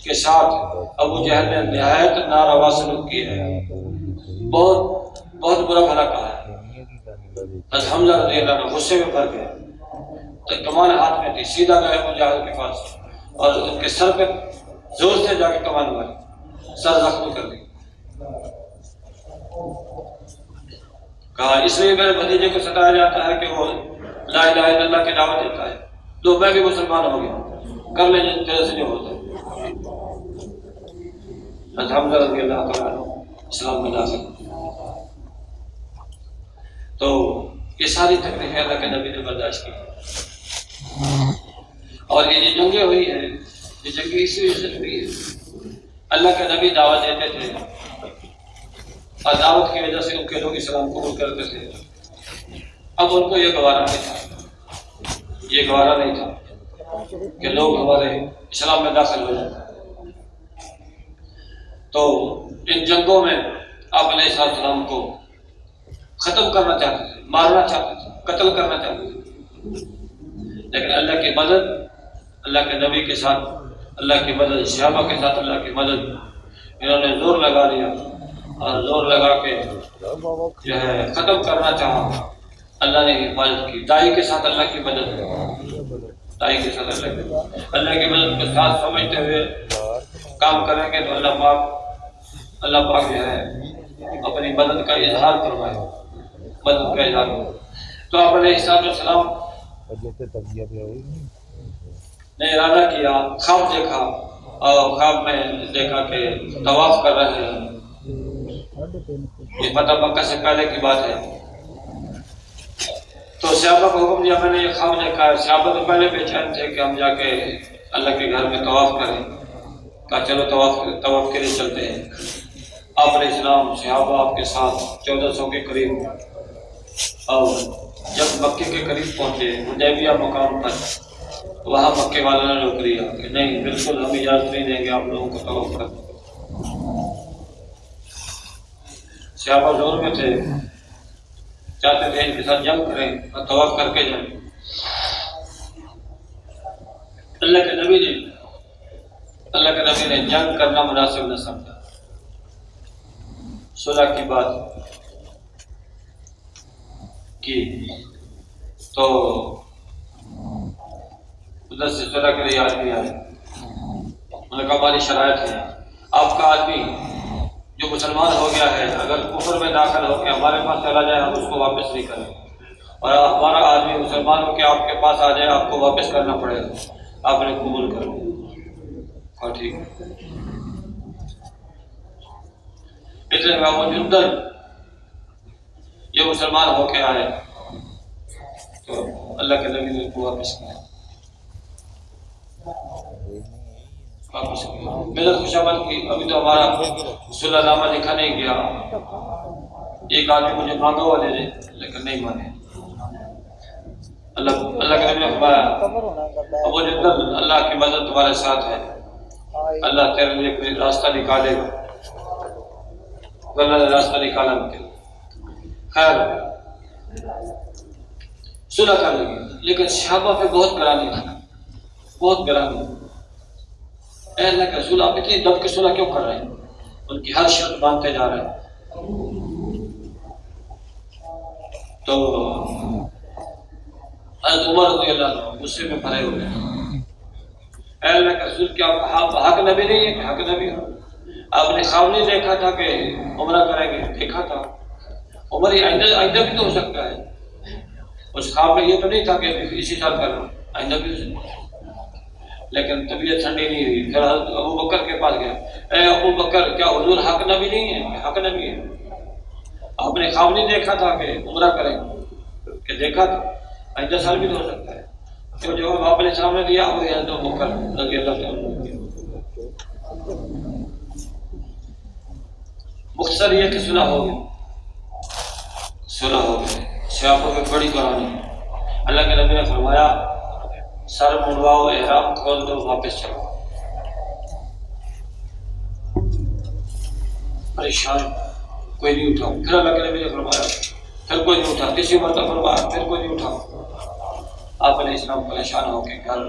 کے ساتھ ابو جہل نے نہایت ناروا سلوک کی ہے، بہت برا بھلا کہا ہے۔ حضرت حمزہ رضی اللہ عنہ غصے میں بھر گئے، تو کمان ہاتھ میں تھی، سیدھا گئے ابو جہل کے پاس اور ان کے سر پہ زور سے جا کے کمان ماری، سر زخمی کر دی۔ کہا اس لیے میرے بھتیجے کو ستایا جاتا ہے کہ وہ لا الہ الا اللہ کی دعوت دیتا ہے، تو میں بھی مسلمان ہو گیا، کر لیں جن طرح سے جو ہوتا ہے۔ حضرت حمزہ رضی اللہ تعالیٰ عنہ اسلام میں داخل۔ تو یہ ساری تکلیفیں اللہ کے نبی نے برداشت کی، اور یہ جو جنگیں ہوئی ہیں، یہ جنگیں اسی وجہ سے ہوئی ہیں۔ اللہ کے نبی دعوت دیتے تھے اور دعوت کی وجہ سے ان کے لوگ اسلام قبول کرتے تھے. اب ان کو یہ گوارا نہیں تھا کہ لوگ ہمارے اسلام میں داخل ہو جائیں. تو ان جنگوں میں آپ علیہ السلام کو ختم کرنا چاہتے تھے، مارنا چاہتے تھے، قتل کرنا چاہتے تھے. لیکن اللہ کی مدد، اللہ کے نبی کے ساتھ اللہ کی مدد، صحابہ کے ساتھ اللہ کی مدد، انہوں نے زور لگا لیا اور زور لگا کے جو ہے ختم کرنا چاہا. اللہ نے حفاظت کی. دائی کے ساتھ اللہ کی مدد، دائی کے ساتھ اللہ کی مدد کے ساتھ سمجھتے ہوئے کام کریں گے تو اللہ پاک جو ہے اپنی مدد کا اظہار فرمائے، مدد کا اظہار. تو آپ علیہ السلام نے ارادہ کیا، خواب دیکھا اور خواب میں دیکھا کہ طواف کر رہے ہیں. یہ فتح مکہ سے پہلے کی بات ہے. تو صحابہ کو حکم دیا، میں نے یہ خواب دیکھا ہے. صحابہ تو پہلے بے چین تھے کہ ہم جا کے اللہ کے گھر میں طواف کریں. کہا چلو طواف کے لیے چلتے ہیں. آپ علیہ السلام صحابہ آپ کے ساتھ 1400 کے قریب، اور جب مکے کے قریب پہنچے حدیبیہ مقام پر، وہاں مکے والوں نے روک لیا کہ نہیں، بالکل ہم اجازت نہیں دیں گے آپ لوگوں کو طواف کرنے. صحابہ زور میں تھے، چاہتے تھے ان کے ساتھ جنگ کریں اور طواف کر کے جائیں. اللہ کے نبی نے جنگ کرنا مناسب نہ سمجھا. صلح کی بات کی تو ادھر سے صلح کے لیے آدمی آئے. انہوں نے کہا ہماری شرائط ہے، آپ کا آدمی جو مسلمان ہو گیا ہے اگر کفر میں داخل ہو کے ہمارے پاس چلا جائے ہم اس کو واپس نہیں کریں، اور ہمارا آدمی مسلمان ہو کے آپ کے پاس آ جائے آپ کو واپس کرنا پڑے گا. آپ نے قبول کر لیا. اور ٹھیک ہے. اس لیے ابو جندل یہ مسلمان ہو کے آئے تو اللہ کے نبی نے کو واپس کیا. محنت خوشامد کی. ابھی تو ہمارا صلح نامہ لکھا نہیں گیا. ایک آدمی مجھے مانگا ہوا دے دے، لیکن نہیں مانے. اللہ کے نبی نے فرمایا ابو جندل اللہ کی مدد تمہارے ساتھ ہے، اللہ تیرے لیے کوئی راستہ نکالے گا. اللہ نے راستہ نکالا ان کے لیے. خیر صلح کر لگی، لیکن صحابہ پہ بہت گرانی تھی، بہت گرانی. اے اللہ کے رسول آپ اتنی دب کے صلح کیوں کر رہے ہیں؟ ان کی ہر شرط مانتے جا رہے ہیں. تو حضرت عمر رضی اللہ عنہ غصے میں پڑے ہوئے ہیں. اے اللہ کے رسول کیا حق نبی نہیں ہے کہ حق نبی ہو؟ آپ نے خواب نہیں دیکھا تھا کہ عمرہ کریں گے؟ دیکھا تھا. عمر آئندہ بھی تو ہو سکتا ہے. اس خواب میں یہ تو نہیں تھا کہ اسی سال کرنا، آئندہ بھی ہو سکتا ہے. لیکن طبیعت ٹھنڈی نہیں ہوئی. پھر حضرت ابو بکر کے پاس گیا. اے ابو بکر کیا حضور حق نبی نہیں ہے؟ حق نبی ہے. آپ نے خواب نہیں دیکھا تھا کہ عمرہ کریں کہ دیکھا تھا، آئندہ سال بھی تو ہو سکتا ہے. جو جواب آپ نے سامنے دیا وہ حضرت ابو بکر رضی اللہ عنہ. مختصر یہ کہ صلح ہو گئی، صلح ہو گئی. صحابہ میں بڑی کہانی. اللہ کے نبی نے فرمایا سر منڈواؤ، احرام کھول دو، واپس چلو. پریشان کوئی نہیں اٹھا. پھر اللہ کے نبی نے فرمایا پھر کوئی نہیں اٹھا. تیسری مرتبہ فرمایا پھر کوئی نہیں اٹھا. آپ علیہ السلام پریشان ہو کے گھر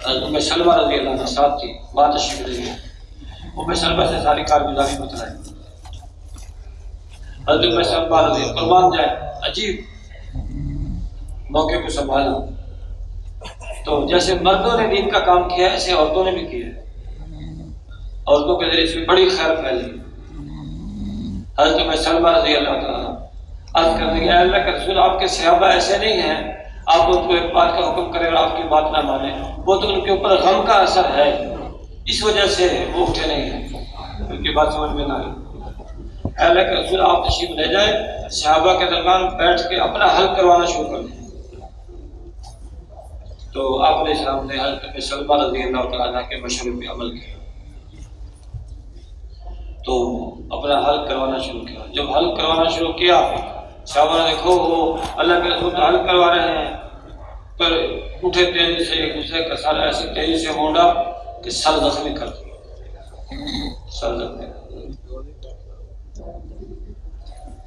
ام سلمہ رضی اللہ عنہ ساتھ تھی، ماں تشریف لے گئی. ام سلمہ سے ساری کارگزاری بتلائی. حضرت ام سلمہ رضی اللہ قربان جائے عجیب موقع کو سنبھالا. تو جیسے مردوں نے دین کا کام کیا ایسے عورتوں نے بھی کیا. عورتوں کے ذریعے سے بڑی خیر پھیلی. حضرت ام سلمہ رضی اللہ عنہ عرض کرنے لگے اے اللہ کے رسول آپ کے صحابہ ایسے نہیں ہیں آپ ان کو ایک بات کا حکم کریں اور آپ کی بات نہ مانیں. وہ تو ان کے اوپر غم کا اثر ہے، اس وجہ سے وہ اٹھے نہیں ہیں، ان کی بات سمجھ میں نہ آئی. اے اللہ کے رسول آپ تشریف لے جائیں، صحابہ کے درمیان بیٹھ کے اپنا حل کروانا شروع کر دیں. تو آپ علیہ السلام نے حضرت ام سلمہ رضی اللہ تعالیٰ عنہ کے مشورے پہ عمل کیا. تو اپنا حل کروانا شروع کیا. جب حل کروانا شروع کیا صحابہ نے دیکھو وہ اللہ کے رسول حل کروا رہے ہیں، پر اٹھے تیزی سے ایک دوسرے کا سر ایسی تیزی سے مونڈا کہ سر زخمی کر دیا. سر زخمی.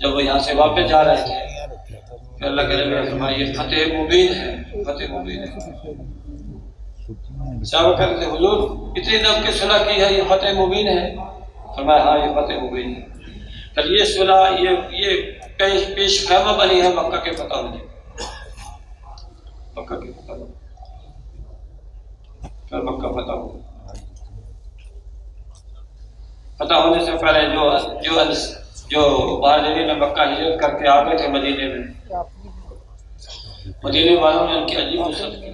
جب وہ یہاں سے واپس جا رہے تھے کہ اللہ کے نبی نے فرمایا یہ فتح مبین ہے، فتح مبین ہے. صحابہ کہتے تھے حضور اتنی دم کی صلح کی ہے، یہ فتح مبین ہے؟ فرمایا ہاں یہ فتح مبین ہے. پھر یہ صلح یہ پیش خیمہ بنی ہے مکہ کے فتح ہونے، مکہ کے فتح ہونے. پھر مکہ فتح ہو. فتح ہونے سے پہلے جو مہاجرین مکہ ہجرت کر کے آ گئے تھے مدینے میں، مدینے والوں نے ان کی عجیب نصرت کی،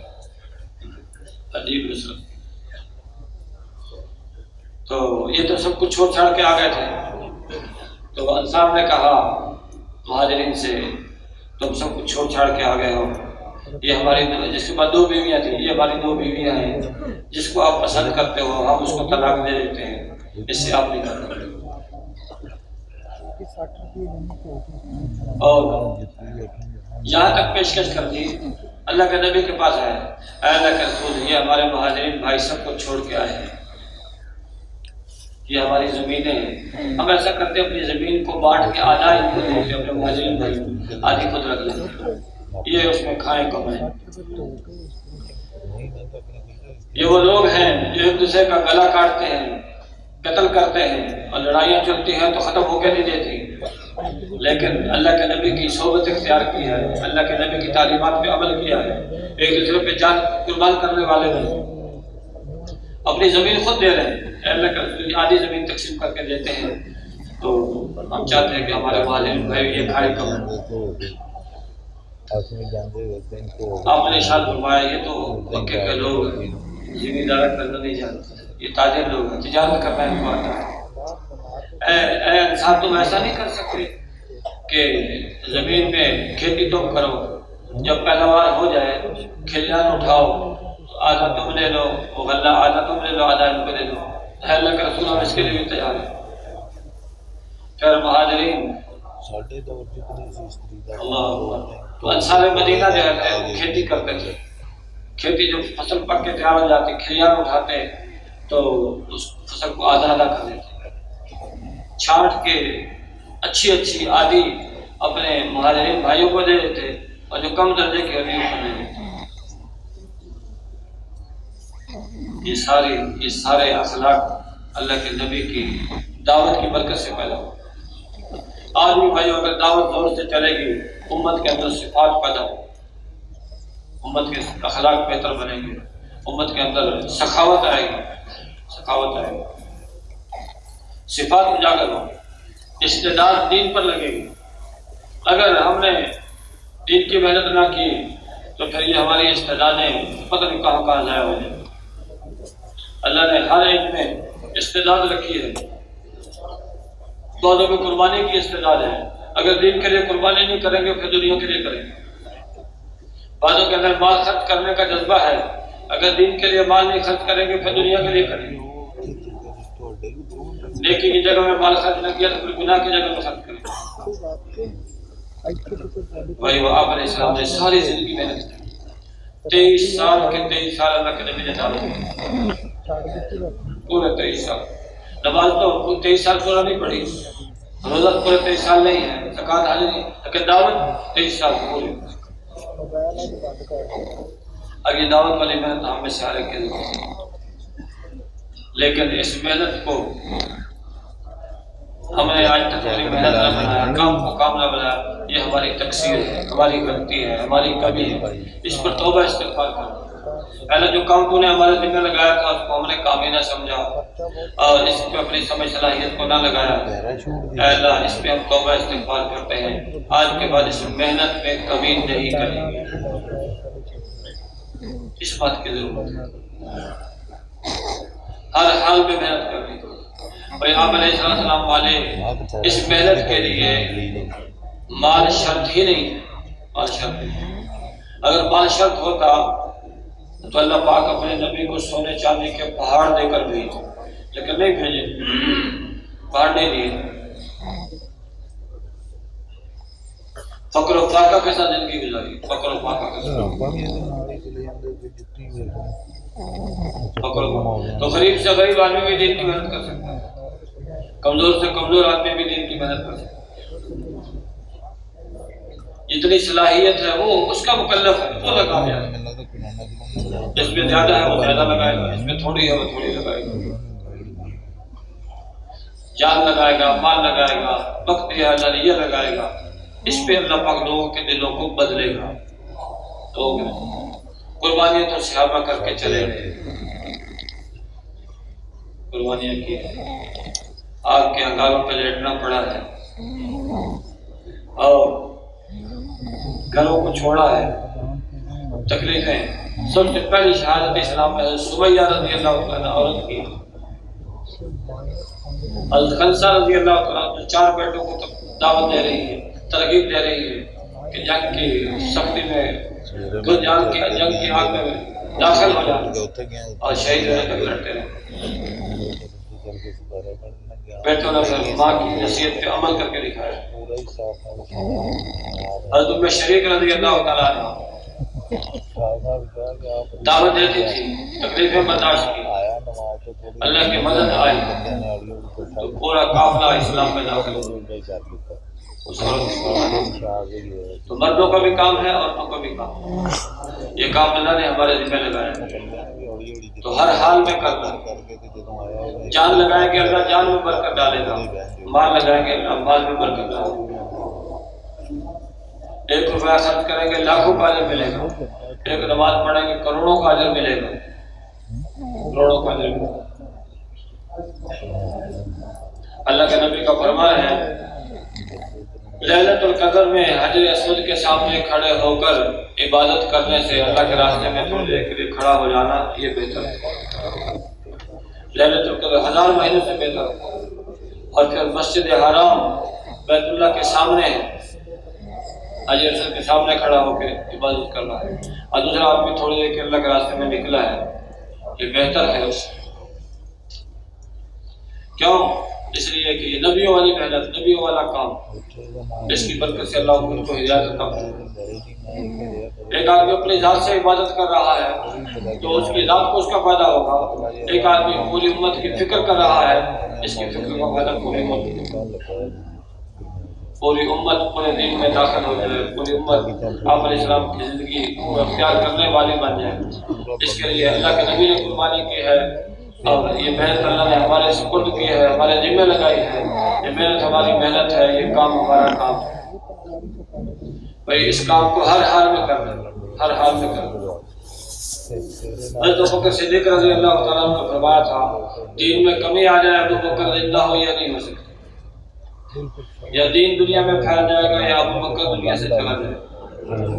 عجیب نصرت. تو یہ تو سب کچھ چھوڑ چھاڑ کے آ گئے تھے. تو انصار نے کہا مہاجرین سے تم سب کچھ چھوڑ چھاڑ کے آ گئے ہو، یہ ہماری جس کے پاس 2 بیویاں تھیں یہ ہماری 2 بیویاں ہیں، جس کو آپ پسند کرتے ہو ہم اس کو طلاق دے دیتے ہیں، اس سے آپ نہیں کرتے. اور یہاں تک پیشکش کر دی اللہ کے نبی کے پاس آئے، اے اللہ کے رسول یہ ہمارے مہاجرین بھائی سب کو چھوڑ کے آئے ہیں، یہ ہماری زمینیں ہیں، ہم ایسا کرتے ہیں اپنی زمین کو بانٹ کے آدھا ان کو دیتے ہیں اپنے مہاجرین بھائی، آدھی خود رکھ لیتے ہیں، یہ اس میں کھائیں کمائیں. یہ وہ لوگ ہیں جو ایک دوسرے کا گلا کاٹتے ہیں، قتل کرتے ہیں، اور لڑائیاں چلتی ہیں تو ختم ہو کے نہیں دیتی. لیکن اللہ کے نبی کی صحبت اختیار کی ہے، اللہ کے نبی کی تعلیمات پہ عمل کیا ہے، ایک دوسرے پہ جان قربان کرنے والے ہیں، اپنی زمین خود دے رہے ہیں. اللہ کا آدھی زمین تقسیم کر کے دیتے ہیں. تو ہم چاہتے ہیں کہ ہمارے والد بھائی یہ کھائے کم. آپ نے ارشاد فرمایا یہ تو مکے کے لوگ زمیندار کرنا نہیں جانتے، یہ تاجر لوگ ہیں، تجارت کرنا ان کو آتا ہے. اے انسان تم ایسا نہیں کر سکتے کہ زمین میں کھیتی تم کرو، جب پیداوار ہو جائے کھلیان اٹھاؤ، آدھا تم لے لو وہ غلہ، آدھا تم لے لو آدھا ان کو لے لو. اللہ کے رسول ہم اس کے لیے بھی تیار ہیں. پھر مہاجرین تو انصار مدینہ جو ہے وہ کھیتی کرتے تھے. کھیتی جب فصل پک کے تیار ہو جاتی کھلیان اٹھاتے تو اس فصل کو آدھا آدھا کر دیتے، چھانٹ کے اچھی آدھی اپنے مہاجرین بھائیوں کو دے دیتے اور جو کم درجے کی ہوتی ہے دے دیتے. یہ سارے اخلاق اللہ کے نبی کی دعوت کی برکت سے پیدا ہو. آج بھی بھائیو اگر دعوت زور سے چلے گی امت کے اندر صفات پیدا ہو، امت کے اخلاق بہتر بنیں گے، امت کے اندر سخاوت آئے گی، صفات اجاگر ہو، استعداد دین پر لگے گی. اگر ہم نے دین کی محنت نہ کی تو پھر یہ ہماری استعدادیں پتہ نہیں کہاں ضائع ہو جائیں. اللہ نے ہر ایک میں استعداد رکھی ہے. بعضوں میں قربانی کی استعداد ہے، اگر دین کے لیے قربانی نہیں کریں گے پھر دنیا کے لیے کریں گے. بعضوں کے اندر مال خرچ کرنے کا جذبہ ہے، اگر دین کے لیے مال نہیں خرچ کریں گے پھر دنیا کے لیے کریں گے. نیکی کی جگہ میں مال خرچ نہ کیا تو پھر گناہ کی جگہ میں خرچ کریں. بھائی وہ آپ علیہ السلام نے ساری زندگی محنت کی، 23 سال اللہ کے نبی نے دعوت دی، پورے 23 سال. نماز تو 23 سال پورا نہیں پڑھی، روزہ پورے 23 سال نہیں ہے، زکوٰۃ حاضر نہیں، لیکن دعوت 23 سال پوری. اب یہ دعوت والی محنت ہم میں سے ہر ایک کے لیے، لیکن اس محنت کو ہم نے آج تک ہماری محنت نہ بنایا، کام کو کام نہ بنایا، یہ ہماری تقصیر ہے، ہماری غلطی ہے، ہماری کمی ہے. اس پر توبہ استغفار کرو. پہلے جو کام تو نے ہمارے ذمہ لگایا تھا اس کو ہم نے کام ہی نہ سمجھا اور اس پہ اپنی سمجھ صلاحیت کو نہ لگایا. اے اللہ اس پہ ہم توبہ استغفار کرتے ہیں، آج کے بعد اس محنت میں کمی نہیں کریں گے. اس بات کی ضرورت ہے، ہر حال میں محنت کرنی. اور آپ علیہ السلام والے اس محنت کے لیے مال شرط ہی نہیں ہے، مال شرط نہیں. اگر مال شرط ہوتا تو اللہ پاک اپنے نبی کو سونے چاندی کے پہاڑ دے کر بھیجے، لیکن نہیں بھیجے. پڑھنے لیے فقر و فاقہ کے ساتھ زندگی گزاری، فقر و فاقہ کے ساتھ فقر و، تو غریب سے غریب آدمی بھی دین کی محنت کر سکتا ہے، کمزور سے کمزور آدمی بھی دین کی محنت کر سکتا ہے، جتنی صلاحیت ہے وہ اس کا مکلف ہے، وہ لگا دیا ہے، جس میں زیادہ ہے وہ زیادہ لگائے گا، اس میں تھوڑی ہے وہ تھوڑی لگائے گا، جان لگائے گا، مال لگائے گا، وقت یا نظریہ لگائے گا، اس پہ اللہ پاک لوگوں کے دلوں کو بدلے گا۔ تو قربانیاں تو صحابہ کر کے چلے گئے، قربانیاں کی، آگ کے انگاروں پہ لیٹنا پڑا ہے اور گھروں کو چھوڑا ہے، تکلیفیں۔ سب سے پہلی شہادت اسلام میں سمیہ رضی اللہ عنہ عورت کی، حضرت خنسہ رضی اللہ عنہ 4 بیٹوں کو دعوت دے رہی ہے، ترغیب دے رہی ہے کہ جنگ کی سختی میں خود جان کے جنگ کی آگ میں داخل ہو جائیں اور شہید ہونے تک لڑتے رہے۔ بیٹوں نے پھر ماں کی نصیحت پہ عمل کر کے دکھایا۔ حضرت ام شریک رضی اللہ تعالیٰ عنہ دعوت دیتی تھی، تکلیفیں برداشت کی، اللہ کی مدد آئی تو پورا قافلہ اسلام میں داخل ہوا۔ تو مردوں کا بھی کام ہے، عورتوں کا بھی کام ہے، یہ کام اللہ نے ہمارے ذمہ لگایا، تو ہر حال میں کرنا۔ جان لگائیں گے اللہ جان میں برکت ڈالے گا، مال لگائیں گے اللہ مال میں برکت ڈالے گا، 1 روپیہ خرچ کریں گے لاکھوں کا اجر ملے گا، 1 نماز پڑھیں گے کروڑوں کا اجر ملے گا، کروڑوں کا اجر ملے گا۔ اللہ کے نبی کا فرمان ہے ليلۃ القدر میں حجر اسود کے سامنے کھڑے ہو کر عبادت کرنے سے اللہ کے راستے میں تھوڑی دیر کے لیے کھڑا ہو جانا یہ بہتر ہے۔ ليلۃ القدر 1000 مہینے سے بہتر ہے۔ اور پھر مسجد حرام بیت اللہ کے سامنے حجر اسود کے سامنے کھڑا ہو کے عبادت کرنا ہے، اور دوسرا آدمی تھوڑی دیر کے اللہ کے راستے میں نکلا ہے، یہ بہتر ہے اس سے۔ کیوں؟ اس لیے کہ یہ نبیوں والی محنت، نبیوں والا کام، اس کی برکت سے اللہ ان کو ہدایت عطا کرے۔ ایک آدمی اپنی ذات سے عبادت کر رہا ہے تو اس کی ذات کو اس کا فائدہ ہوگا، ایک آدمی پوری امت کی فکر کر رہا ہے، اس کی فکر کا فائدہ پوری امت، پوری امت پورے دین میں داخل ہو جائے، پوری امت آپ علیہ السلام کی زندگی کو اختیار کرنے والی بن جائے۔ اس کے لیے اللہ کے نبی نے قربانی کی ہے، اور یہ محنت اللہ نے ہمارے سپرد کی ہے، ہمارے ذمہ لگائی ہے، یہ محنت ہماری محنت ہے، یہ کام ہمارا کام ہے بھائی، اس کام کو ہر حال میں کرنا، ہر حال میں کرنا۔ حضرت ابوبکر صدیق رضی اللہ تعالیٰ عنہ نے فرمایا تھا دین میں کمی آ جائے ابوبکر زندہ ہو یا نہیں ہو سکتا، یا دین دنیا میں پھیل جائے گا یا ابوبکر دنیا سے چلا جائے گا۔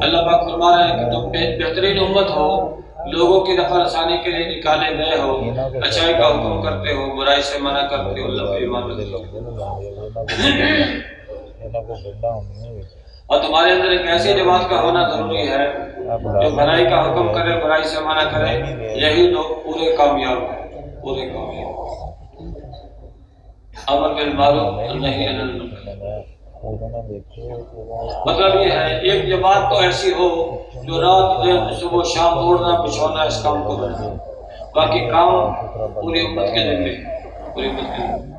اللہ پاک فرما رہے ہیں کہ تم بہترین امت ہو، لوگوں کی رفع رسانی کے لیے نکالے گئے ہو، اچھائی کا حکم کرتے ہو، برائی سے منع کرتے ہو، اللہ پہ ایمان رکھتے ہو، اور تمہارے اندر ایک ایسی جماعت کا ہونا ضروری ہے جو بھلائی کا حکم کرے، برائی سے منع کرے، یہی لوگ پورے کامیاب ہیں، پورے کامیاب۔ امر بالمعروف اور نہی عن المنکر، مطلب یہ ہے ایک جماعت تو ایسی ہو جو رات دن صبح شام دوڑنا بچھونا اس کام کو بنا، باقی کام پوری امت کے ذمہ، پوری امت کے ذمہ۔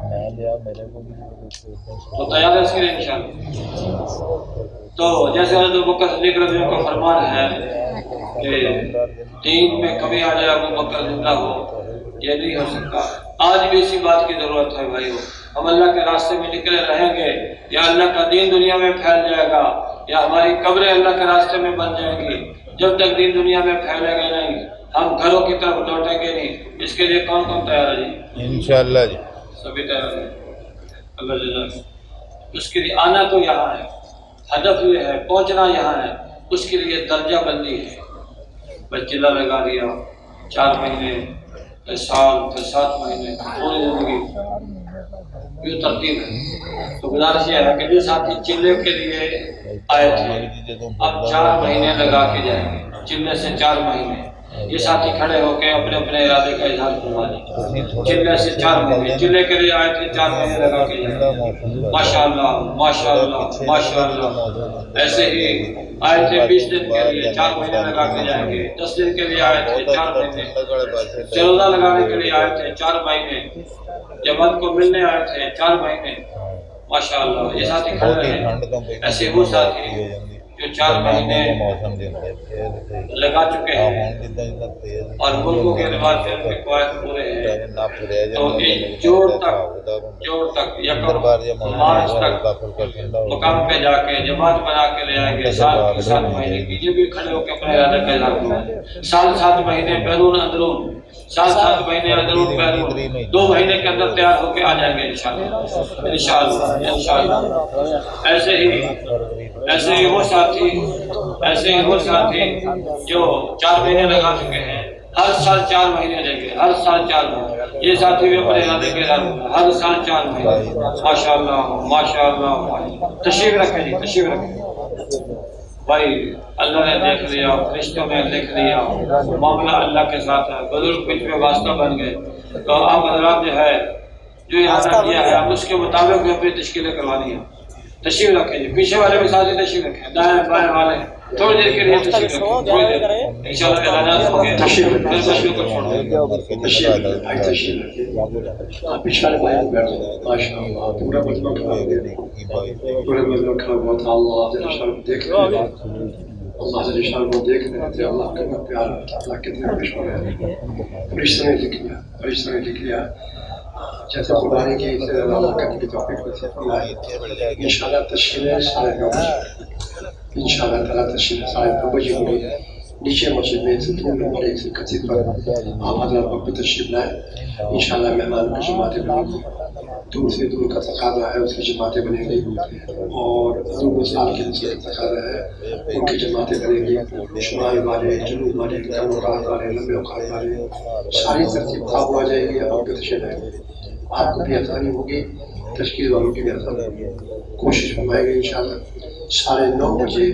تو تیار ہے اس کے لیے انشاءاللہ۔ تو جیسے حضرت ابوبکر صدیق رضی اللہ عنہ کا فرمان ہے کہ دین میں کمی آ جائے ابوبکر زندہ ہو، یہ نہیں ہو سکتا۔ آج بھی اسی بات کی ضرورت ہے بھائیو، ہم اللہ کے راستے میں نکلے رہیں گے یا اللہ کا دین دنیا میں پھیل جائے گا یا ہماری قبریں اللہ کے راستے میں بن جائیں گی، جب تک دین دنیا میں پھیلے گا نہیں ہم گھروں کی طرف لوٹیں گے نہیں۔ اس کے لیے کون کون تیار ہے جی؟ انشاءاللہ جی سبھی تیار ہیں، اللہ جزاک۔ اس کے لیے آنا تو یہاں ہے، ہدف یہ ہے، پہنچنا یہاں ہے، اس کے لیے درجہ بندی ہے۔ بس چلا لگا دیا 4 مہینے، پھر سال، پھر 7 مہینے، پوری زندگی، یہ ترتیب ہے۔ تو گزارش یہ ہے کہ جو ساتھی چلے کے لیے آئے تھے اب 4 مہینے لگا کے جائیں گے، چلنے سے 4 مہینے، یہ ساتھی کھڑے ہو کے اپنے اپنے ارادے کا اظہار فرما دیں. چلے سے 4 مہینے چلے کے لیے آئے تھے 4 مہینے لگا کے جائیں. ماشاءاللہ ماشاءاللہ ماشاءاللہ. ایسے ہی آئے تھے 20 دن کے لیے 4 مہینے لگا کے جائیں گے. 10 دن کے لیے آئے تھے 4 مہینے. چلوزہ لگانے کے لیے آئے تھے 4 مہینے. جماعت کو ملنے آئے تھے 4 مہینے. ماشاءاللہ یہ ساتھی کھڑے رہے. ایسے وہ ساتھی جو 4 مہینے لگا چکے ہیں اور ملکوں کے رواج سے ان کے قواعد پورے ہیں. تو جوڑ تک یکم مارچ تک مقام پہ جا کے جماعت بنا کے لے آئیں گے. 7 مہینے کی یہ بھی کھڑے ہو کے اپنے ارادے کا اظہار کریں. 7 مہینے بیرون اندرون 7 مہینے اندرون بیرون 2 مہینے کے اندر تیار ہو کے آ جائیں گے انشاءاللہ انشاءاللہ انشاءاللہ. ایسے ہی وہ ساتھی جو 4 مہینے لگا چکے ہیں ہر سال 4 مہینے لیں گے. ہر سال 4 مہینے. یہ ساتھی بھی اپنے ارادے کے اظہار ہر سال 4 مہینے. ماشاءاللہ ماشاءاللہ. تشریف رکھیں جی تشریف رکھیں بھائی. اللہ نے دیکھ لیا فرشتوں نے دیکھ لیا معاملہ اللہ کے ساتھ ہے. بزرگ کچھ میں واسطہ بن گئے. تو آپ حضرات جو ہے جو ارادہ کیا ہے ہم اس کے مطابق بھی اپنی تشکیلیں کروانی ہیں. تشریف رکھیں جی. پیچھے والے بھی ساتھی تشریف رکھیں. دائیں بائیں والے تھوڑی دیر کے لیے تشریف رکھیں. تھوڑی دیر انشاءاللہ اعلانات ہوں گے. تشریف رکھیں کو چھوڑ دیں. تشریف رکھیں. آپ پیچھے والے بھائی بیٹھو. ماشاءاللہ پورا مجمع کھڑا ہو گیا. پورے مجمع کھڑا ہوا تھا. اللہ جل شانہ دیکھ رہے ہیں. اللہ جل شانہ کو دیکھ رہے تھے. اللہ کا پیار اللہ کتنے پیش ہو رہے ہیں. فرشتوں نے لکھ لیا جیسے قربانی کی اللہ کا کی توفیق نصیب فرمائے. انشاءاللہ تشکیلیں 9:30 انشاءاللہ تعالیٰ تشکیلیں 9:30 بجے ہوگی. نیچے مسجد میں ستون نمبر 131 پر آپ حضرات وقت تشریف لائیں. انشاءاللہ مہمان کی جماعتیں بنیں گی. دور سے دور کا تقاضا ہے اس کی جماعتیں بنیں گی. اور حضور سال کے نسل کا تقاضا ہے ان کی جماعتیں بنیں گی. شمال والے جنوب والے کم اوقات والے لمبے اوقات والے ساری ترتیب قابو آ جائے گی. آپ کو تشریف لائیں گے. آپ کو بھی آسانی ہوگی تشکیل والوں کی بھی آسانی ہوگی. کوشش فرمائیں گے انشاءاللہ 9:30 بجے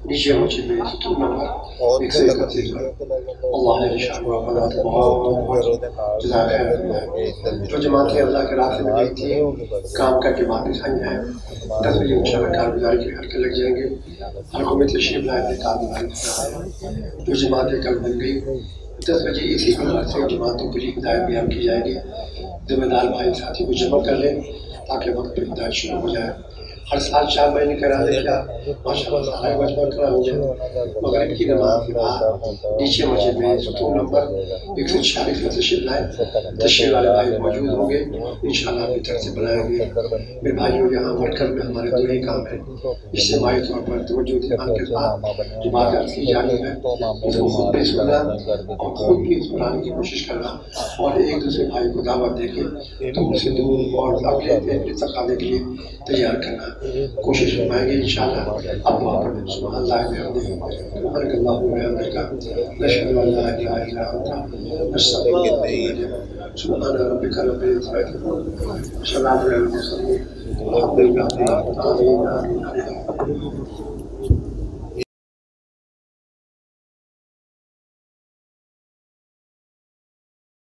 نیچے مسجد میں ستون نمبر 131 پر. اللہ نے شان و عظمت بہت جزائے خیر فرمائے. جو جماعتیں اللہ کے راستے میں گئی تھی کام کر کے واپس آئی ہیں 10 بجے انشاءاللہ کارگزاری کے گھر کے لگ جائیں گے. ہر کو میں تشریف لائے تھے کارگزاری جو جماعتیں کل بن گئی 10 بجے اسی گھر سے جماعتوں کے لیے ہدایت بیان کی جائے گی. ذمہ دار بھائی ساتھی کو جمع کر لیں تاکہ وقت پر ہدایت شروع ہو جائے. ہر سال 4 مہینے کرا دے کیا ماشاءاللہ سارا مجمع کرا ہو جائے. مغرب کی نماز کے بعد نیچے مسجد میں ستون نمبر 146 میں تشریف لائیں. تشریف والے بھائی موجود ہوں گے انشاءاللہ اپنی طرف سے بلائیں گے. میرے بھائیوں یہاں مرکز میں ہمارے 2 ہی کام ہیں. اجتماعی طور پر توجہ دیان کے ساتھ جماعت عرض کی جانی ہے اس کو خود بھی سننا اور خود بھی سنانے کی کوشش کرنا اور ایک دوسرے بھائی کو دعوت دے کے دور سے دور اور اگلے تقاضے کے لیے تیار کرنا کوشش فرمائیں گے انشاءاللہ. اب وہاں پر سبحان اللہ وبحمدہ سبحانک اللہم وبحمدک نشہد ان لا الہ الا انت نستغفرک ونتوب الیک. سبحان ربک رب العزۃ عما یصفون وسلام علی المرسلین والحمد للہ رب العالمین.